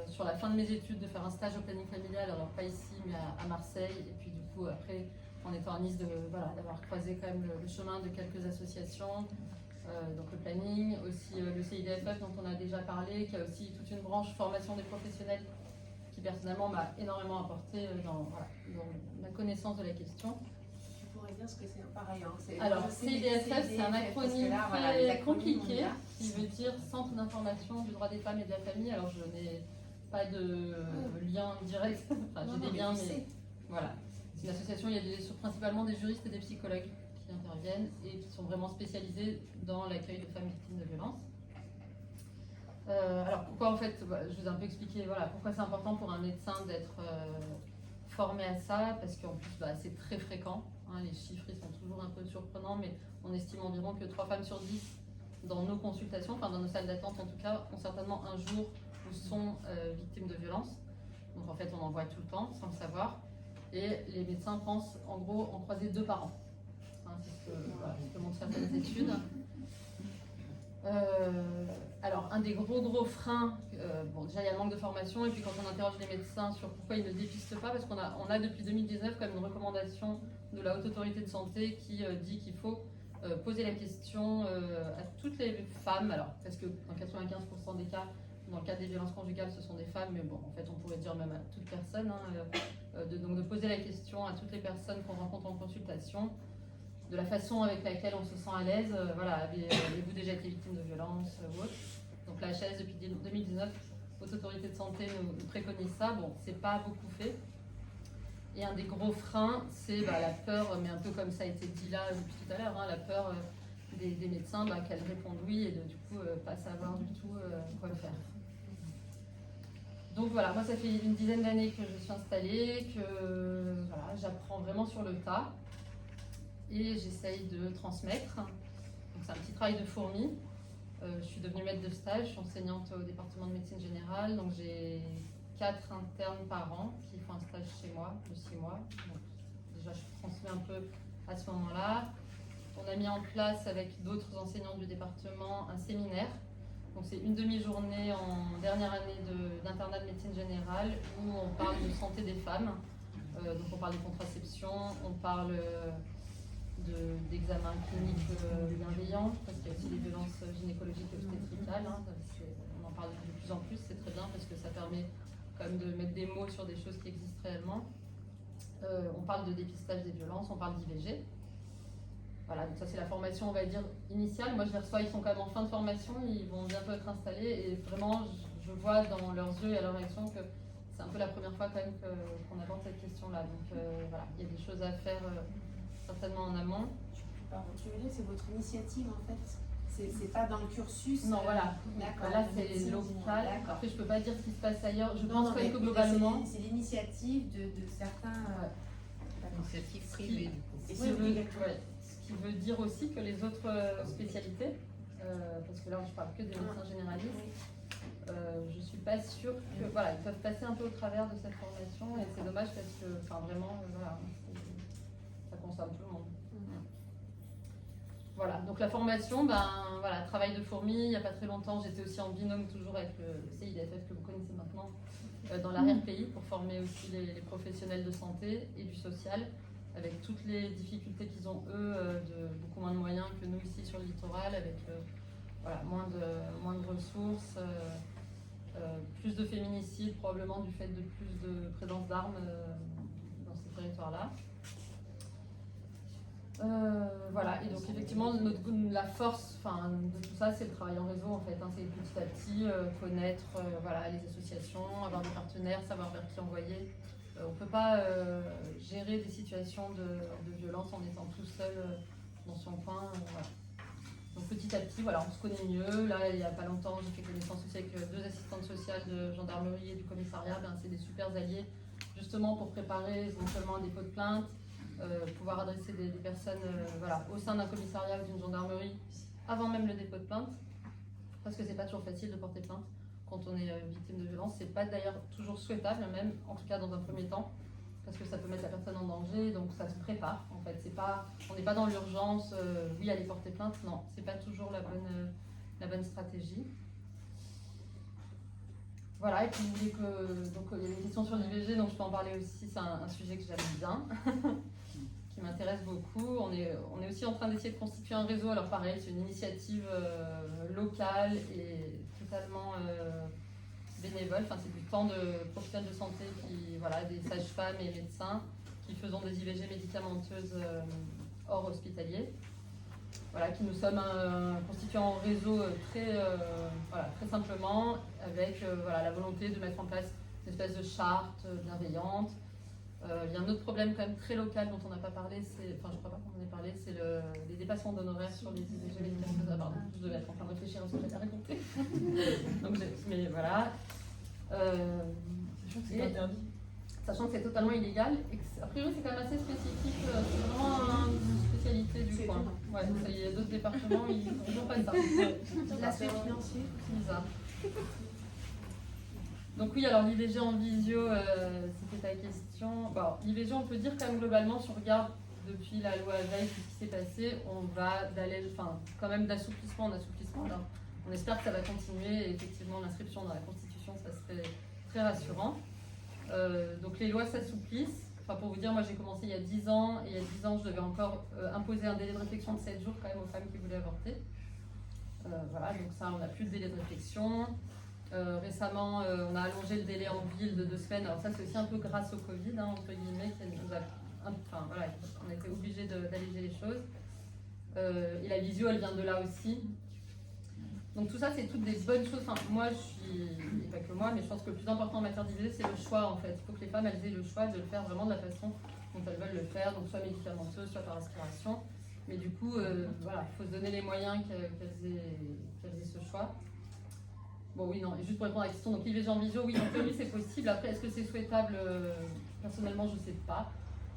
sur la fin de mes études, de faire un stage au planning familial, alors pas ici, mais à Marseille. Et puis du coup, après, en étant à Nice, d'avoir croisé quand même le chemin de quelques associations. Donc le planning, aussi le CIDFF dont on a déjà parlé, qui a aussi toute une branche formation des professionnels qui personnellement m'a énormément apporté dans ma connaissance de la question. Tu pourrais dire ce que c'est pareil. Alors, CIDFF, c'est un acronyme très compliqué qui veut dire Centre d'information du droit des femmes et de la famille. Alors, je n'ai pas de lien direct, enfin, j'ai des liens, mais voilà. C'est une association, il y a principalement des juristes et des psychologues qui interviennent et qui sont vraiment spécialisés dans l'accueil de femmes victimes de violences. Alors pourquoi en fait, je vous ai un peu expliqué pourquoi c'est important pour un médecin d'être formé à ça, parce qu'en plus c'est très fréquent, hein, les chiffres ils sont toujours un peu surprenants, mais on estime environ que 3 femmes sur 10 dans nos consultations, enfin dans nos salles d'attente en tout cas, ont certainement un jour où sont victimes de violences. Donc en fait on en voit tout le temps sans le savoir, et les médecins pensent en gros en croiser 2 par an. Hein, c'est ce que montrent certaines études. Alors un des gros freins, déjà il y a le manque de formation, et puis quand on interroge les médecins sur pourquoi ils ne dépistent pas, parce qu'on a depuis 2019 comme une recommandation de la Haute Autorité de Santé qui dit qu'il faut poser la question à toutes les femmes, alors parce que dans 95% des cas, dans le cas des violences conjugales, ce sont des femmes, mais bon, en fait on pourrait dire même à toute personne, hein, donc de poser la question à toutes les personnes qu'on rencontre en consultation, de la façon avec laquelle on se sent à l'aise, avez-vous déjà été victime de violences ou autre. Donc la HAS depuis 2019, Haute Autorité de Santé nous préconise ça, bon c'est pas beaucoup fait. Et un des gros freins, c'est la peur, mais un peu comme ça a été dit là depuis tout à l'heure, hein, la peur des médecins qu'elles répondent oui et de du coup pas savoir du tout quoi faire. Donc voilà, moi ça fait une dizaine d'années que je suis installée, que j'apprends vraiment sur le tas. Et j'essaye de transmettre. Donc c'est un petit travail de fourmi. Je suis devenue maître de stage, je suis enseignante au département de médecine générale, donc j'ai 4 internes par an qui font un stage chez moi de 6 mois. Donc, déjà je transmets un peu à ce moment-là. On a mis en place avec d'autres enseignants du département un séminaire. Donc c'est une demi-journée en dernière année d'internat de médecine générale où on parle de santé des femmes. Donc on parle de contraception, on parle d'examens cliniques bienveillants, parce qu'il y a aussi des violences gynécologiques et obstétricales. Hein, on en parle de plus en plus, c'est très bien parce que ça permet quand même de mettre des mots sur des choses qui existent réellement. On parle de dépistage des violences, on parle d'IVG. Voilà, donc ça c'est la formation, on va dire, initiale. Moi je les reçois, ils sont quand même en fin de formation, ils vont bientôt être installés et vraiment je vois dans leurs yeux et à leur réaction que c'est un peu la première fois quand même qu'on aborde cette question-là. Donc voilà, il y a des choses à faire certainement en amont. Alors, tu veux dire que c'est votre initiative en fait? C'est pas dans le cursus? Non, voilà. D'accord. Là c'est local. Après je peux pas dire ce qui se passe ailleurs. Je pense que globalement. C'est l'initiative de certains. Initiative privée du coup. Et ce qui veut dire aussi que les autres spécialités, parce que là je parle que des médecins généralistes, je suis pas sûre que ils peuvent passer un peu au travers de cette formation et c'est dommage parce que vraiment ça concerne tout le monde. Voilà, donc la formation, travail de fourmi. Il n'y a pas très longtemps, j'étais aussi en binôme toujours avec le CIDFF que vous connaissez maintenant, dans l'arrière-pays pour former aussi les professionnels de santé et du social, avec toutes les difficultés qu'ils ont eux, de beaucoup moins de moyens que nous ici sur le littoral, avec moins de ressources, plus de féminicides probablement du fait de plus de présence d'armes dans ces territoires-là. Et donc effectivement la force de tout ça c'est le travail en réseau en fait, hein, c'est petit à petit connaître les associations, avoir des partenaires, savoir vers qui envoyer. On ne peut pas gérer des situations de violence en étant tout seul dans son coin. Donc petit à petit on se connaît mieux. Là il n'y a pas longtemps j'ai fait connaissance aussi avec 2 assistantes sociales de gendarmerie et du commissariat, c'est des super alliés justement pour préparer éventuellement un dépôt de plainte. Pouvoir adresser des personnes au sein d'un commissariat ou d'une gendarmerie avant même le dépôt de plainte, parce que c'est pas toujours facile de porter plainte quand on est victime de violence. C'est pas d'ailleurs toujours souhaitable, même en tout cas dans un premier temps, parce que ça peut mettre la personne en danger, donc ça se prépare en fait. On n'est pas dans l'urgence, aller porter plainte, non, c'est pas toujours la bonne stratégie. Voilà, et puis vous voulez donc il y a une question sur l'IVG, donc je peux en parler aussi, c'est un sujet que j'aime bien. Qui m'intéresse beaucoup. On est aussi en train d'essayer de constituer un réseau. Alors pareil, c'est une initiative locale et totalement bénévole. C'est du temps de professionnels de santé, des sages-femmes et médecins qui faisons des IVG médicamenteuses hors hospitalier. Qui nous sommes constitués en réseau très simplement, avec la volonté de mettre en place une espèce de charte bienveillante. Il y a un autre problème quand même très local dont on n'a pas parlé, je crois pas qu'on en ait parlé, c'est les dépassements d'honoraires sur les IVG médicales. Pardon, je devais être en train de réfléchir à ce que j'allais raconter. Donc, mais voilà. Sachant que c'est interdit. Sachant que c'est totalement illégal. Et que, a priori, c'est quand même assez spécifique. C'est vraiment une spécialité du coin. Ouais, il y a d'autres départements, ils n'ont pas ça. L'aspect financier. C'est bizarre. Donc oui, alors l'IVG en visio, c'était ta question. Bon, l'IVG, on peut dire quand même globalement, si on regarde depuis la loi Veil, tout ce qui s'est passé, on va quand même d'assouplissement en assouplissement. Alors, on espère que ça va continuer. Et effectivement, l'inscription dans la Constitution, ça serait très rassurant. Donc les lois s'assouplissent. Enfin, pour vous dire, moi j'ai commencé il y a 10 ans, et il y a 10 ans, je devais encore imposer un délai de réflexion de 7 jours quand même aux femmes qui voulaient avorter. Voilà, donc ça, on n'a plus de délai de réflexion. Récemment, on a allongé le délai en ville de 2 semaines. Alors ça, c'est aussi un peu grâce au Covid, entre guillemets, qui nous a, voilà, on a été obligé d'alléger les choses. Et la visio, elle vient de là aussi. Donc tout ça, c'est toutes des bonnes choses. Enfin, moi, et pas que moi, mais je pense que le plus important en matière d'IVG, c'est le choix en fait. Il faut que les femmes, elles aient le choix de le faire vraiment de la façon dont elles veulent le faire, donc soit médicamenteuse, soit par aspiration. Mais du coup, voilà, il faut se donner les moyens qu'elles aient ce choix. Bon oui, non, et juste pour répondre à la question, donc l'IVG en visio, oui, en théorie c'est possible. Après, est-ce que c'est souhaitable? Personnellement, je ne sais pas.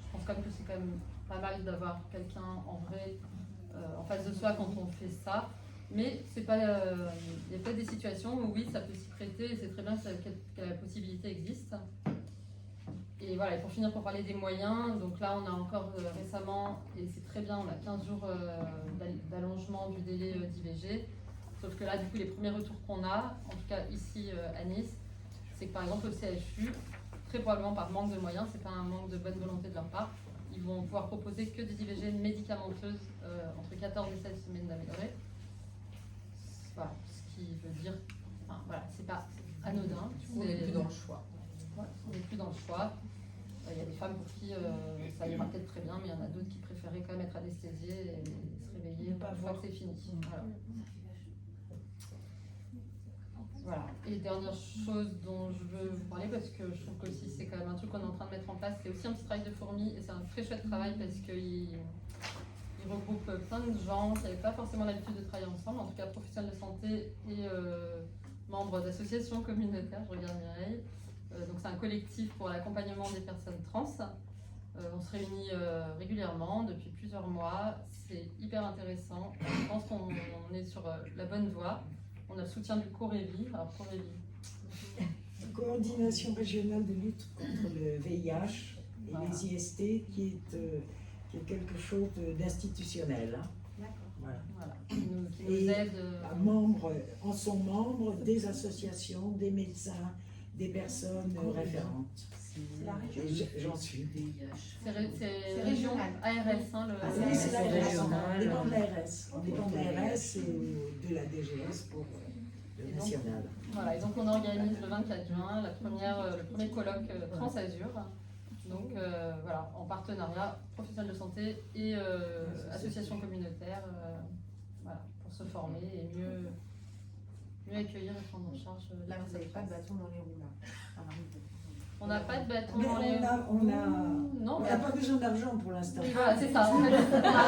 Je pense quand même que c'est quand même pas mal d'avoir quelqu'un en vrai en face de soi quand on fait ça. Mais c'est pas, il y a peut-être des situations où oui, ça peut s'y prêter et c'est très bien que la possibilité existe. Et voilà, et pour finir, pour parler des moyens, donc là on a encore récemment, et c'est très bien, on a 15 jours d'allongement du délai d'IVG. Sauf que là, du coup, les premiers retours qu'on a, en tout cas ici à Nice, c'est que par exemple au CHU, très probablement par manque de moyens, c'est pas un manque de bonne volonté de leur part, ils vont pouvoir proposer que des IVG médicamenteuses entre 14 et 16 semaines d'améliorée. Voilà, ce qui veut dire, enfin, voilà, c'est pas anodin. On n'est plus dans le choix. Ouais, on n'est plus dans le choix. Il y a des femmes pour qui ça ira peut-être très bien, mais il y en a d'autres qui préféraient quand même être anesthésiées et se réveiller une fois que c'est fini. Voilà. Voilà. Et dernière chose dont je veux vous parler, parce que je trouve que aussi c'est quand même un truc qu'on est en train de mettre en place, c'est aussi un petit travail de fourmi, et c'est un très chouette travail parce qu'il regroupe plein de gens qui n'avaient pas forcément l'habitude de travailler ensemble, en tout cas professionnels de santé et membres d'associations communautaires, je regarde Mireille. Donc c'est un collectif pour l'accompagnement des personnes trans. On se réunit régulièrement depuis plusieurs mois, c'est hyper intéressant, je pense qu'on est sur la bonne voie. On a le soutien du Corévi. Alors Corévi. Coordination régionale de lutte contre le VIH et Voilà. les IST qui est quelque chose d'institutionnel. Hein. D'accord. Voilà. Voilà. Qui nous Et aide. en sont membres des associations, des médecins, des personnes référentes. C'est la région. Et j'en suis. C'est région régional. ARS, hein, le. Ah oui, c'est l'ARS. régional. On dépend de l'ARS. On dépend de l'ARS et de la DGS pour le national. Voilà, et donc on organise le 24 juin le premier colloque Trans-Azur. Donc voilà, en partenariat professionnel de santé et associations communautaires, voilà, pour se former et mieux accueillir et prendre en charge. Là, vous n'avez pas de bâton dans les roues, là. On n'a pas de bâton Mais dans les on Non, n'a pas besoin d'argent pour l'instant. voilà, c'est ça. On n'a rien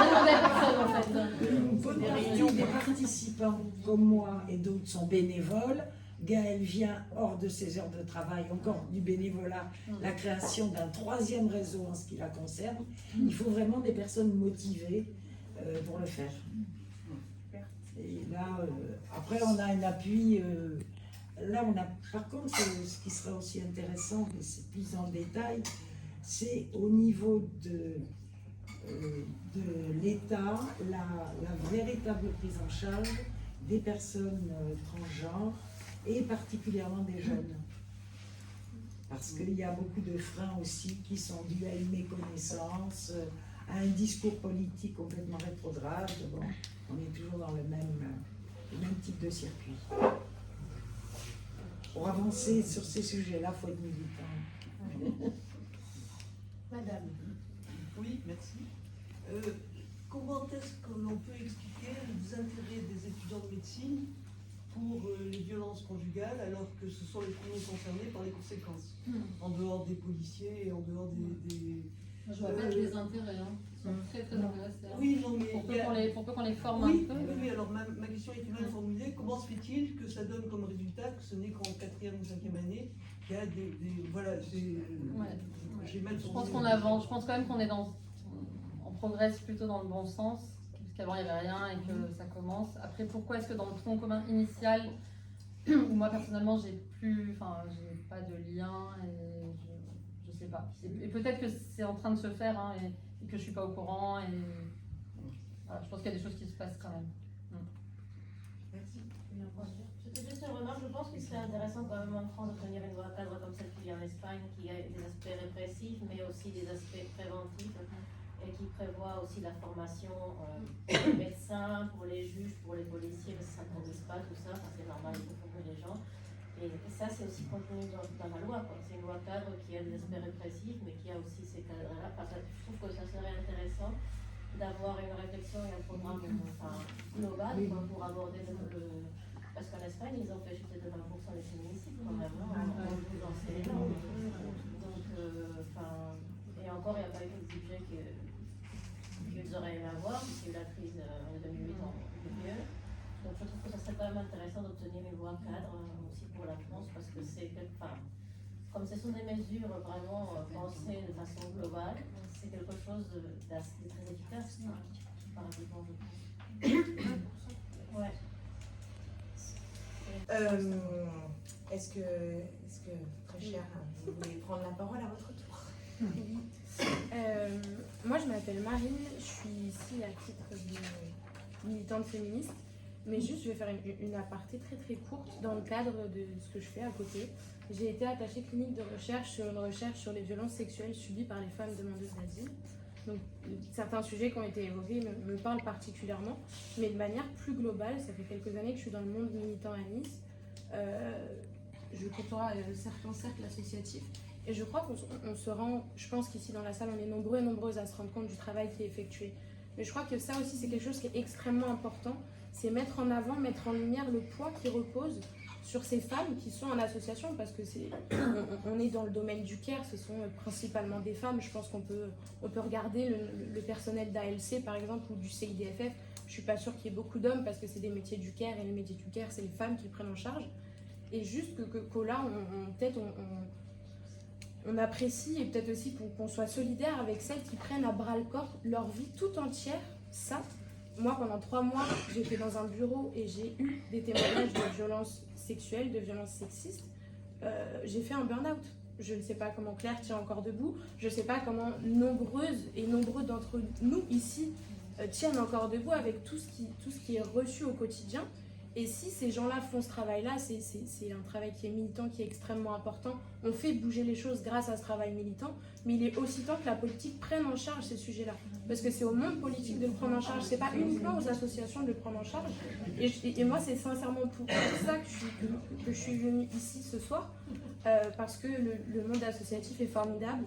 demandé à personne en fait. Une bonne partie des participants, comme moi et d'autres, sont bénévoles. Gaëlle vient hors de ses heures de travail, encore du bénévolat, la création d'un 3e réseau en ce qui la concerne. Il faut vraiment des personnes motivées pour le faire. Et là, après, on a un appui. Là, on a, par contre, ce qui serait aussi intéressant, mais c'est plus en détail, c'est au niveau de l'État, la véritable prise en charge des personnes transgenres et particulièrement des jeunes. Parce qu'il y a beaucoup de freins aussi qui sont dus à une méconnaissance, à un discours politique complètement rétrograde. Bon, on est toujours dans le même type de circuit. Pour avancer sur ces sujets-là, il faut être militant. Madame. Oui, merci. Comment est-ce que l'on peut expliquer les intérêts des étudiants de médecine pour les violences conjugales alors que ce sont les premiers concernés par les conséquences, en dehors des policiers et en dehors Je vois pas de désintérêt, hein. Ils sont très très intéressés. Hein. Oui, non, mais Pour peu qu'on les forme oui, un peu. oui, alors ma question est mal formulée. Comment se fait-il que ça donne comme résultat que ce n'est qu'en 4e ou 5e année qu'il y a j'ai mal formulé. Je pense qu'on avance, je pense quand même on progresse plutôt dans le bon sens, parce qu'avant il n'y avait rien et que ça commence. Après, pourquoi est-ce que dans le tronc commun initial, où moi personnellement j'ai pas de lien et je sais pas. Et peut-être que c'est en train de se faire hein, et que je suis pas au courant et voilà, je pense qu'il y a des choses qui se passent quand même. C'était juste une remarque, je pense qu'il serait intéressant quand même en France de tenir une loi cadre comme celle qu'il y a en Espagne, qui a des aspects répressifs, mais aussi des aspects préventifs, et qui prévoit aussi la formation des médecins, pour les juges, pour les policiers, parce que ça ne conduise pas tout ça, c'est normal, il faut former les gens. Et ça, c'est aussi contenu dans la loi, quoi. C'est une loi cadre qui a des aspects répressifs, mais qui a aussi ces cadres-là. Enfin, je trouve que ça serait intéressant d'avoir une réflexion et un programme global pour aborder parce qu'en Espagne, ils ont fait chuter de 20% les féminicides quand même, en 12 ans, c'est énorme. Donc, et encore, il n'y a pas eu le budget qu'ils auraient aimé avoir, puisqu'il y a eu la crise en 2008 en mieux. Donc, je trouve que ça serait quand même intéressant d'obtenir une loi cadre aussi pour la France, parce que comme ce sont des mesures vraiment pensées de façon globale, c'est quelque chose de très efficace, comparativement, je pense. Ouais. Est-ce que, très cher, vous voulez prendre la parole à votre tour? Oui. Moi, je m'appelle Marine, je suis ici à titre de militante féministe, mais juste je vais faire une aparté très très courte dans le cadre de ce que je fais à côté. J'ai été attachée clinique de recherche sur une recherche sur les violences sexuelles subies par les femmes demandeuses d'asile. Donc, certains sujets qui ont été évoqués me parlent particulièrement, mais de manière plus globale, ça fait quelques années que je suis dans le monde militant à Nice. Je côtoie certains cercles associatifs et je crois qu'on se rend, je pense qu'ici dans la salle, on est nombreux et nombreuses à se rendre compte du travail qui est effectué. Mais je crois que ça aussi, c'est quelque chose qui est extrêmement important, c'est mettre en avant, mettre en lumière le poids qui repose sur ces femmes qui sont en association, parce que on est dans le domaine du care, ce sont principalement des femmes. Je pense qu'on peut regarder le personnel d'ALC par exemple ou du CIDFF. Je suis pas sûre qu'il y ait beaucoup d'hommes parce que c'est des métiers du care et les métiers du care c'est les femmes qui prennent en charge. Et juste que là peut-être on apprécie et peut-être aussi qu'on soit solidaire avec celles qui prennent à bras le corps leur vie tout entière. Ça, moi pendant 3 mois j'étais dans un bureau et j'ai eu des témoignages de violences sexuelles, de violences sexistes. J'ai fait un burn-out. Je ne sais pas comment Claire tient encore debout. Je ne sais pas comment nombreuses et nombreux d'entre nous ici tiennent encore debout avec tout ce qui est reçu au quotidien. Et si ces gens-là font ce travail-là, c'est un travail qui est militant, qui est extrêmement important. On fait bouger les choses grâce à ce travail militant, mais il est aussi temps que la politique prenne en charge ces sujets-là. Parce que c'est au monde politique de le prendre en charge, c'est pas uniquement aux associations de le prendre en charge. Et moi, c'est sincèrement pour ça que je suis venue ici ce soir, parce que le monde associatif est formidable.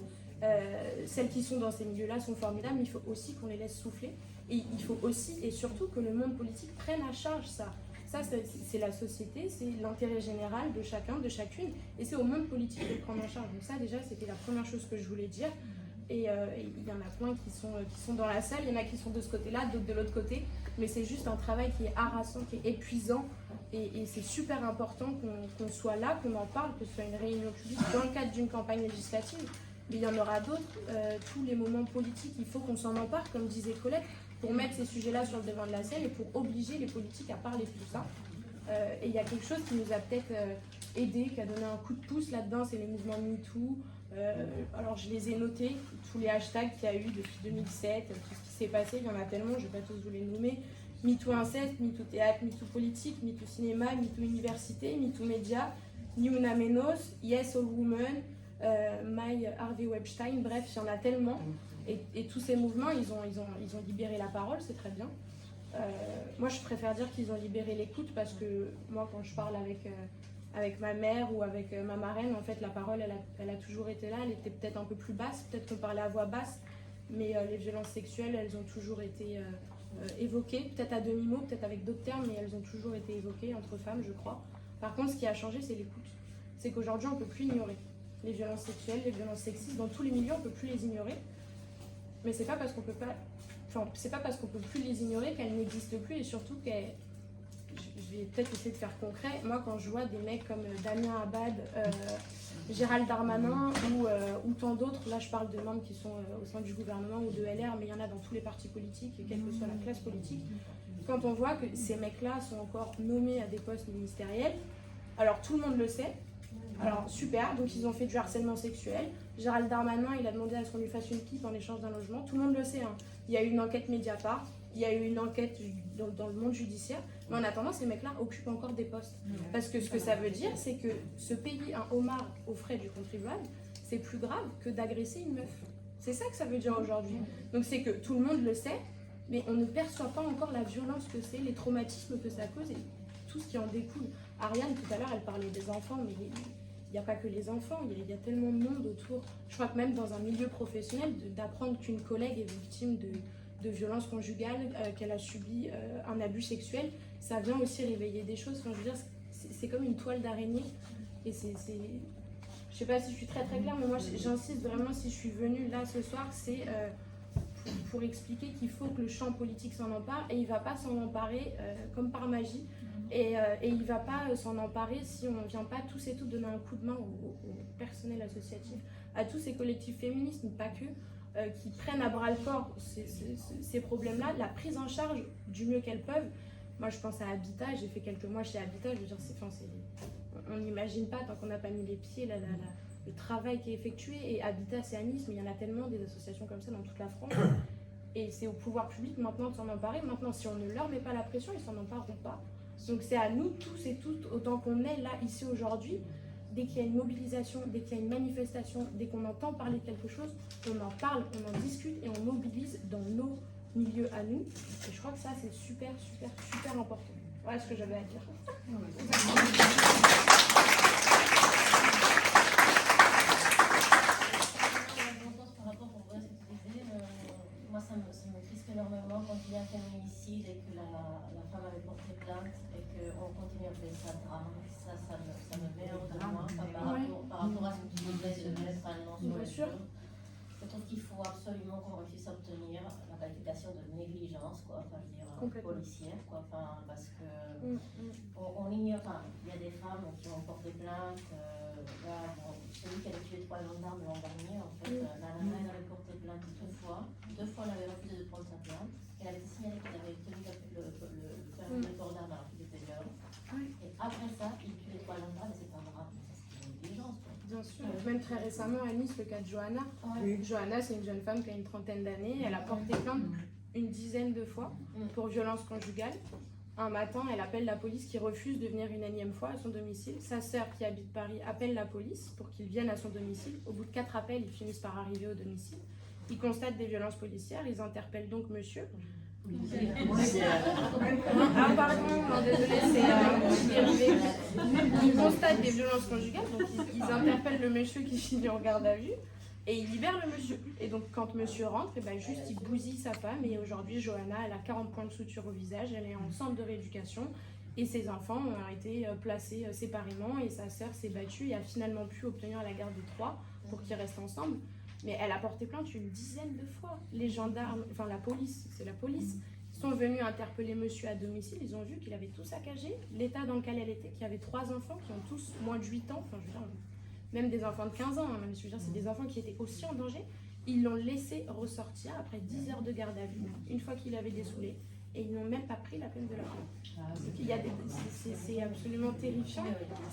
Celles qui sont dans ces milieux-là sont formidables, mais il faut aussi qu'on les laisse souffler. Et il faut aussi et surtout que le monde politique prenne à charge ça. Ça, c'est la société, c'est l'intérêt général de chacun, de chacune, et c'est au monde politique de le prendre en charge. Donc ça, déjà, c'était la première chose que je voulais dire. Et il y en a plein qui sont dans la salle, il y en a qui sont de ce côté-là, d'autres de l'autre côté, mais c'est juste un travail qui est harassant, qui est épuisant, et c'est super important qu'on soit là, qu'on en parle, que ce soit une réunion publique dans le cadre d'une campagne législative. Mais il y en aura d'autres, tous les moments politiques, il faut qu'on s'en empare, comme disait Colette, pour mettre ces sujets-là sur le devant de la scène et pour obliger les politiques à parler de tout ça. Et il y a quelque chose qui nous a peut-être aidé, qui a donné un coup de pouce là-dedans, c'est le mouvement MeToo. Alors je les ai notés, tous les hashtags qu'il y a eu depuis 2007, tout ce qui s'est passé, il y en a tellement, je ne vais pas tous vous les nommer. MeToo inceste, MeToo théâtre, MeToo politique, MeToo cinéma, MeToo université, MeToo média, Ni Una Menos, Yes All Women, My Harvey Weinstein, bref, il y en a tellement. Et tous ces mouvements, ils ont libéré la parole, c'est très bien. Moi, je préfère dire qu'ils ont libéré l'écoute parce que moi, quand je parle avec ma mère ou avec ma marraine, en fait, la parole, elle a toujours été là. Elle était peut-être un peu plus basse, peut-être qu'on parlait à voix basse, mais les violences sexuelles, elles ont toujours été évoquées, peut-être à demi-mot, peut-être avec d'autres termes, mais elles ont toujours été évoquées entre femmes, je crois. Par contre, ce qui a changé, c'est l'écoute. C'est qu'aujourd'hui, on ne peut plus ignorer les violences sexuelles, les violences sexistes. Dans tous les milieux, on ne peut plus les ignorer. mais c'est pas parce qu'on peut pas, enfin, c'est pas parce qu'on peut plus les ignorer qu'elles n'existent plus, et surtout qu'elles, je vais peut-être essayer de faire concret. Moi, quand je vois des mecs comme Damien Abad, Gérald Darmanin ou tant d'autres, là je parle de membres qui sont au sein du gouvernement ou de LR, mais il y en a dans tous les partis politiques, quelle que soit la classe politique. Quand on voit que ces mecs-là sont encore nommés à des postes ministériels, alors tout le monde le sait, alors super, donc ils ont fait du harcèlement sexuel. Gérald Darmanin, il a demandé à ce qu'on lui fasse une pipe en échange d'un logement, tout le monde le sait, hein. Il y a eu une enquête Mediapart, il y a eu une enquête dans le monde judiciaire, mais en attendant, ces mecs-là occupent encore des postes. Parce que ce que ça veut dire, c'est que se payer un homard aux frais du contribuable, c'est plus grave que d'agresser une meuf. C'est ça que ça veut dire aujourd'hui. Donc c'est que tout le monde le sait, mais on ne perçoit pas encore la violence que c'est, les traumatismes que ça cause et tout ce qui en découle. Ariane, tout à l'heure, elle parlait des enfants, mais il n'y a pas que les enfants, il y a tellement de monde autour. Je crois que même dans un milieu professionnel, d'apprendre qu'une collègue est victime de violences conjugales, qu'elle a subi un abus sexuel, ça vient aussi réveiller des choses. Enfin, je veux dire, c'est comme une toile d'araignée. Et je sais pas si je suis très très claire, mais moi j'insiste vraiment, si je suis venue là ce soir, c'est pour expliquer qu'il faut que le champ politique s'en empare, et il ne va pas s'en emparer comme par magie. Et il ne va pas s'en emparer si on ne vient pas tous et toutes donner un coup de main au personnel associatif, à tous ces collectifs féministes, mais pas que, qui prennent à bras le corps ces problèmes-là, la prise en charge du mieux qu'elles peuvent. Moi, je pense à Habitat, j'ai fait quelques mois chez Habitat, je veux dire, on n'imagine pas, tant qu'on n'a pas mis les pieds, le travail qui est effectué. Et Habitat, c'est à Nice, mais il y en a tellement des associations comme ça dans toute la France. Et c'est au pouvoir public maintenant de s'en emparer. Maintenant, si on ne leur met pas la pression, ils s'en empareront pas. Donc c'est à nous tous et toutes, autant qu'on est là, ici aujourd'hui, dès qu'il y a une mobilisation, dès qu'il y a une manifestation, dès qu'on entend parler de quelque chose, on en parle, on en discute et on mobilise dans nos milieux à nous. Et je crois que ça, c'est super, super, super important. Voilà ce que j'avais à dire. Moi, ça me crispe énormément quand il y a un féminicide et que la femme avait porté plainte et qu'on continue à appeler ça drame. Ça me met hors de moi par rapport à ce que tu disais de mettre un nom sur le feu. Je trouve qu'il faut absolument qu'on réussisse à obtenir la qualification de négligence, quoi, enfin, je veux dire, policière, quoi, enfin, parce que on ignore, enfin, il y a des femmes qui ont porté plainte, là, bon, celui qui avait tué 3 gendarmes l'an dernier, en fait, la nana, elle avait porté plainte 2 fois, elle avait refusé de prendre sa plainte, elle avait signalé qu'elle avait tenu le port d'armes alors qu'il était dehors, et après ça, il tue les 3 gendarmes, et c'est pas grave, c'est une négligence, quoi. Bien sûr, même très récemment à Nice, le cas de Johanna. Johanna, c'est une jeune femme qui a une trentaine d'années. Elle a porté plainte une dizaine de fois pour violence conjugale. Un matin, elle appelle la police qui refuse de venir une énième fois à son domicile. Sa sœur qui habite Paris appelle la police pour qu'ils viennent à son domicile. Au bout de 4 appels, ils finissent par arriver au domicile. Ils constatent des violences policières. Ils interpellent donc monsieur. Ah pardon, non, désolé, c'est dérivé. Ils constatent des violences conjugales, donc ils interpellent le monsieur qui finit en garde à vue et ils libèrent le monsieur. Et donc quand monsieur rentre, et ben juste il bousille sa femme. Et aujourd'hui, Johanna, elle a 40 points de suture au visage, elle est en centre de rééducation et ses enfants ont été placés séparément et sa sœur s'est battue et a finalement pu obtenir la garde de 3 pour qu'ils restent ensemble. Mais elle a porté plainte une dizaine de fois. Les gendarmes, enfin la police, c'est la police, sont venus interpeller monsieur à domicile. Ils ont vu qu'il avait tout saccagé, l'état dans lequel elle était, qu'il y avait 3 enfants qui ont tous moins de 8 ans, enfin je veux dire, même des enfants de 15 ans, hein, même, je veux dire, c'est des enfants qui étaient aussi en danger. Ils l'ont laissé ressortir après 10 heures de garde à vue, une fois qu'il avait dessoulé, et ils n'ont même pas pris la peine de la prendre. C'est absolument terrifiant.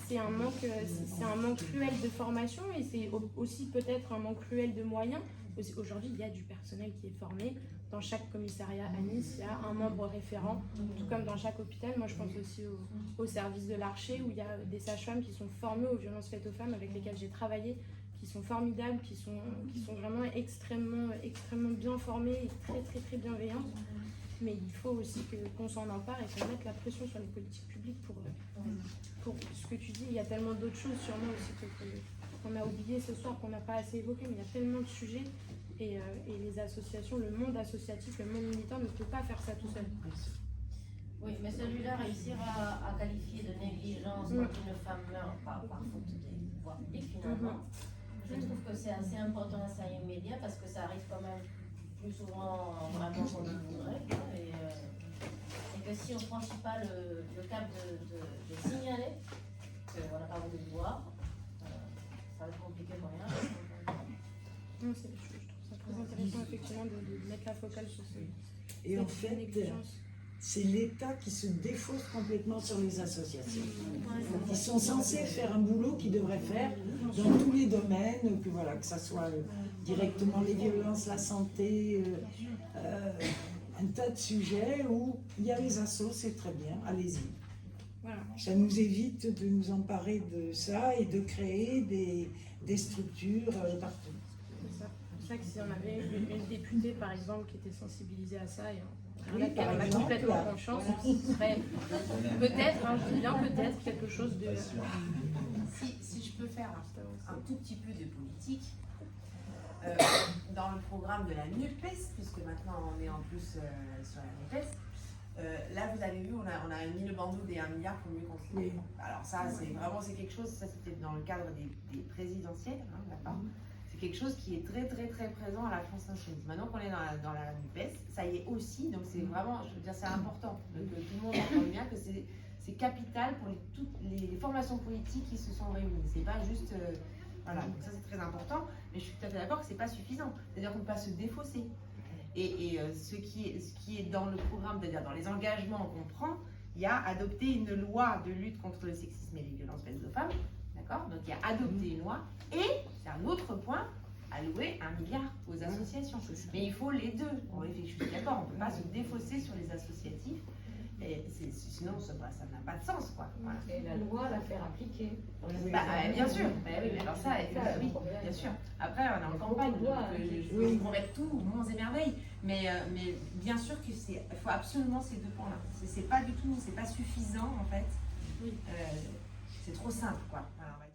C'est un manque cruel de formation et c'est aussi peut-être un manque cruel de moyens. Aujourd'hui, il y a du personnel qui est formé. Dans chaque commissariat à Nice, il y a un membre référent, tout comme dans chaque hôpital. Moi, je pense aussi au service de l'Archer, où il y a des sages-femmes qui sont formées aux violences faites aux femmes, avec lesquelles j'ai travaillé, qui sont formidables, qui sont vraiment extrêmement bien formées et très, très, très bienveillantes. Mais il faut aussi qu'on s'en empare et qu'on mette la pression sur les politiques publiques pour ce que tu dis. Il y a tellement d'autres choses sûrement aussi qu'on a oublié ce soir, qu'on n'a pas assez évoqué, mais il y a tellement de sujets et les associations, le monde associatif, le monde militant ne peut pas faire ça tout seul. Oui, mais celui-là, réussir à qualifier de négligence quand une femme meurt par faute des pouvoirs publics, finalement, je trouve que c'est assez important, assez immédiat, parce que ça arrive quand même plus souvent vraiment qu'on le voudrait. Et que si on ne franchit pas le cap de signaler qu'on n'a pas voulu le voir, ça va être compliqué pour rien. Non, je trouve ça très intéressant effectivement de mettre la focale sur ce. Et en fait, c'est l'État qui se défausse complètement sur les associations. Ils sont censés faire un boulot qu'ils devraient faire dans tous les domaines, que ça soit directement les violences, la santé, un tas de sujets où il y a les assos, c'est très bien, allez-y. Voilà. Ça nous évite de nous emparer de ça et de créer des structures partout. C'est ça. C'est ça que si on avait une députée par exemple qui était sensibilisée à ça et Oui, à laquelle par on a exemple, complètement là. confiance, ce serait peut-être, je dis bien peut-être, quelque chose de. Si je peux faire un tout petit peu de politique, dans le programme de la NUPES, puisque maintenant on est en plus sur la NUPES, là vous avez vu, on a mis le bandeau des 1 milliard pour mieux construire. Alors ça, c'est quelque chose, ça c'était dans le cadre des présidentielles, hein, d'accord. C'est quelque chose qui est très très très présent à la France Insoumise. Maintenant qu'on est dans la NUPES, ça y est aussi, donc c'est vraiment, je veux dire, c'est important que tout le monde entende bien que c'est capital pour toutes les formations politiques qui se sont réunies. C'est pas juste, voilà, donc ça c'est très important, mais je suis tout à fait d'accord que c'est pas suffisant. C'est-à-dire qu'on ne peut pas se défausser. Et ce qui est dans le programme, c'est-à-dire dans les engagements qu'on prend, il y a adopté une loi de lutte contre le sexisme et les violences faites aux femmes, d'accord. Donc il y a adopté une loi, et c'est un autre point, allouer 1 milliard aux associations. Mais il faut les deux. Je suis d'accord, on ne peut pas se défausser sur les associatifs. Et sinon, ça n'a pas de sens, quoi. Voilà. Et la loi, la faire appliquer. Bien sûr. Oui, mais alors ça, oui, bien sûr. Après, on est en campagne, donc je vous promets tout, monts et merveilles. Mais bien sûr qu'il faut absolument ces deux points-là. C'est pas du tout, c'est pas suffisant, en fait. C'est trop simple, quoi. Voilà.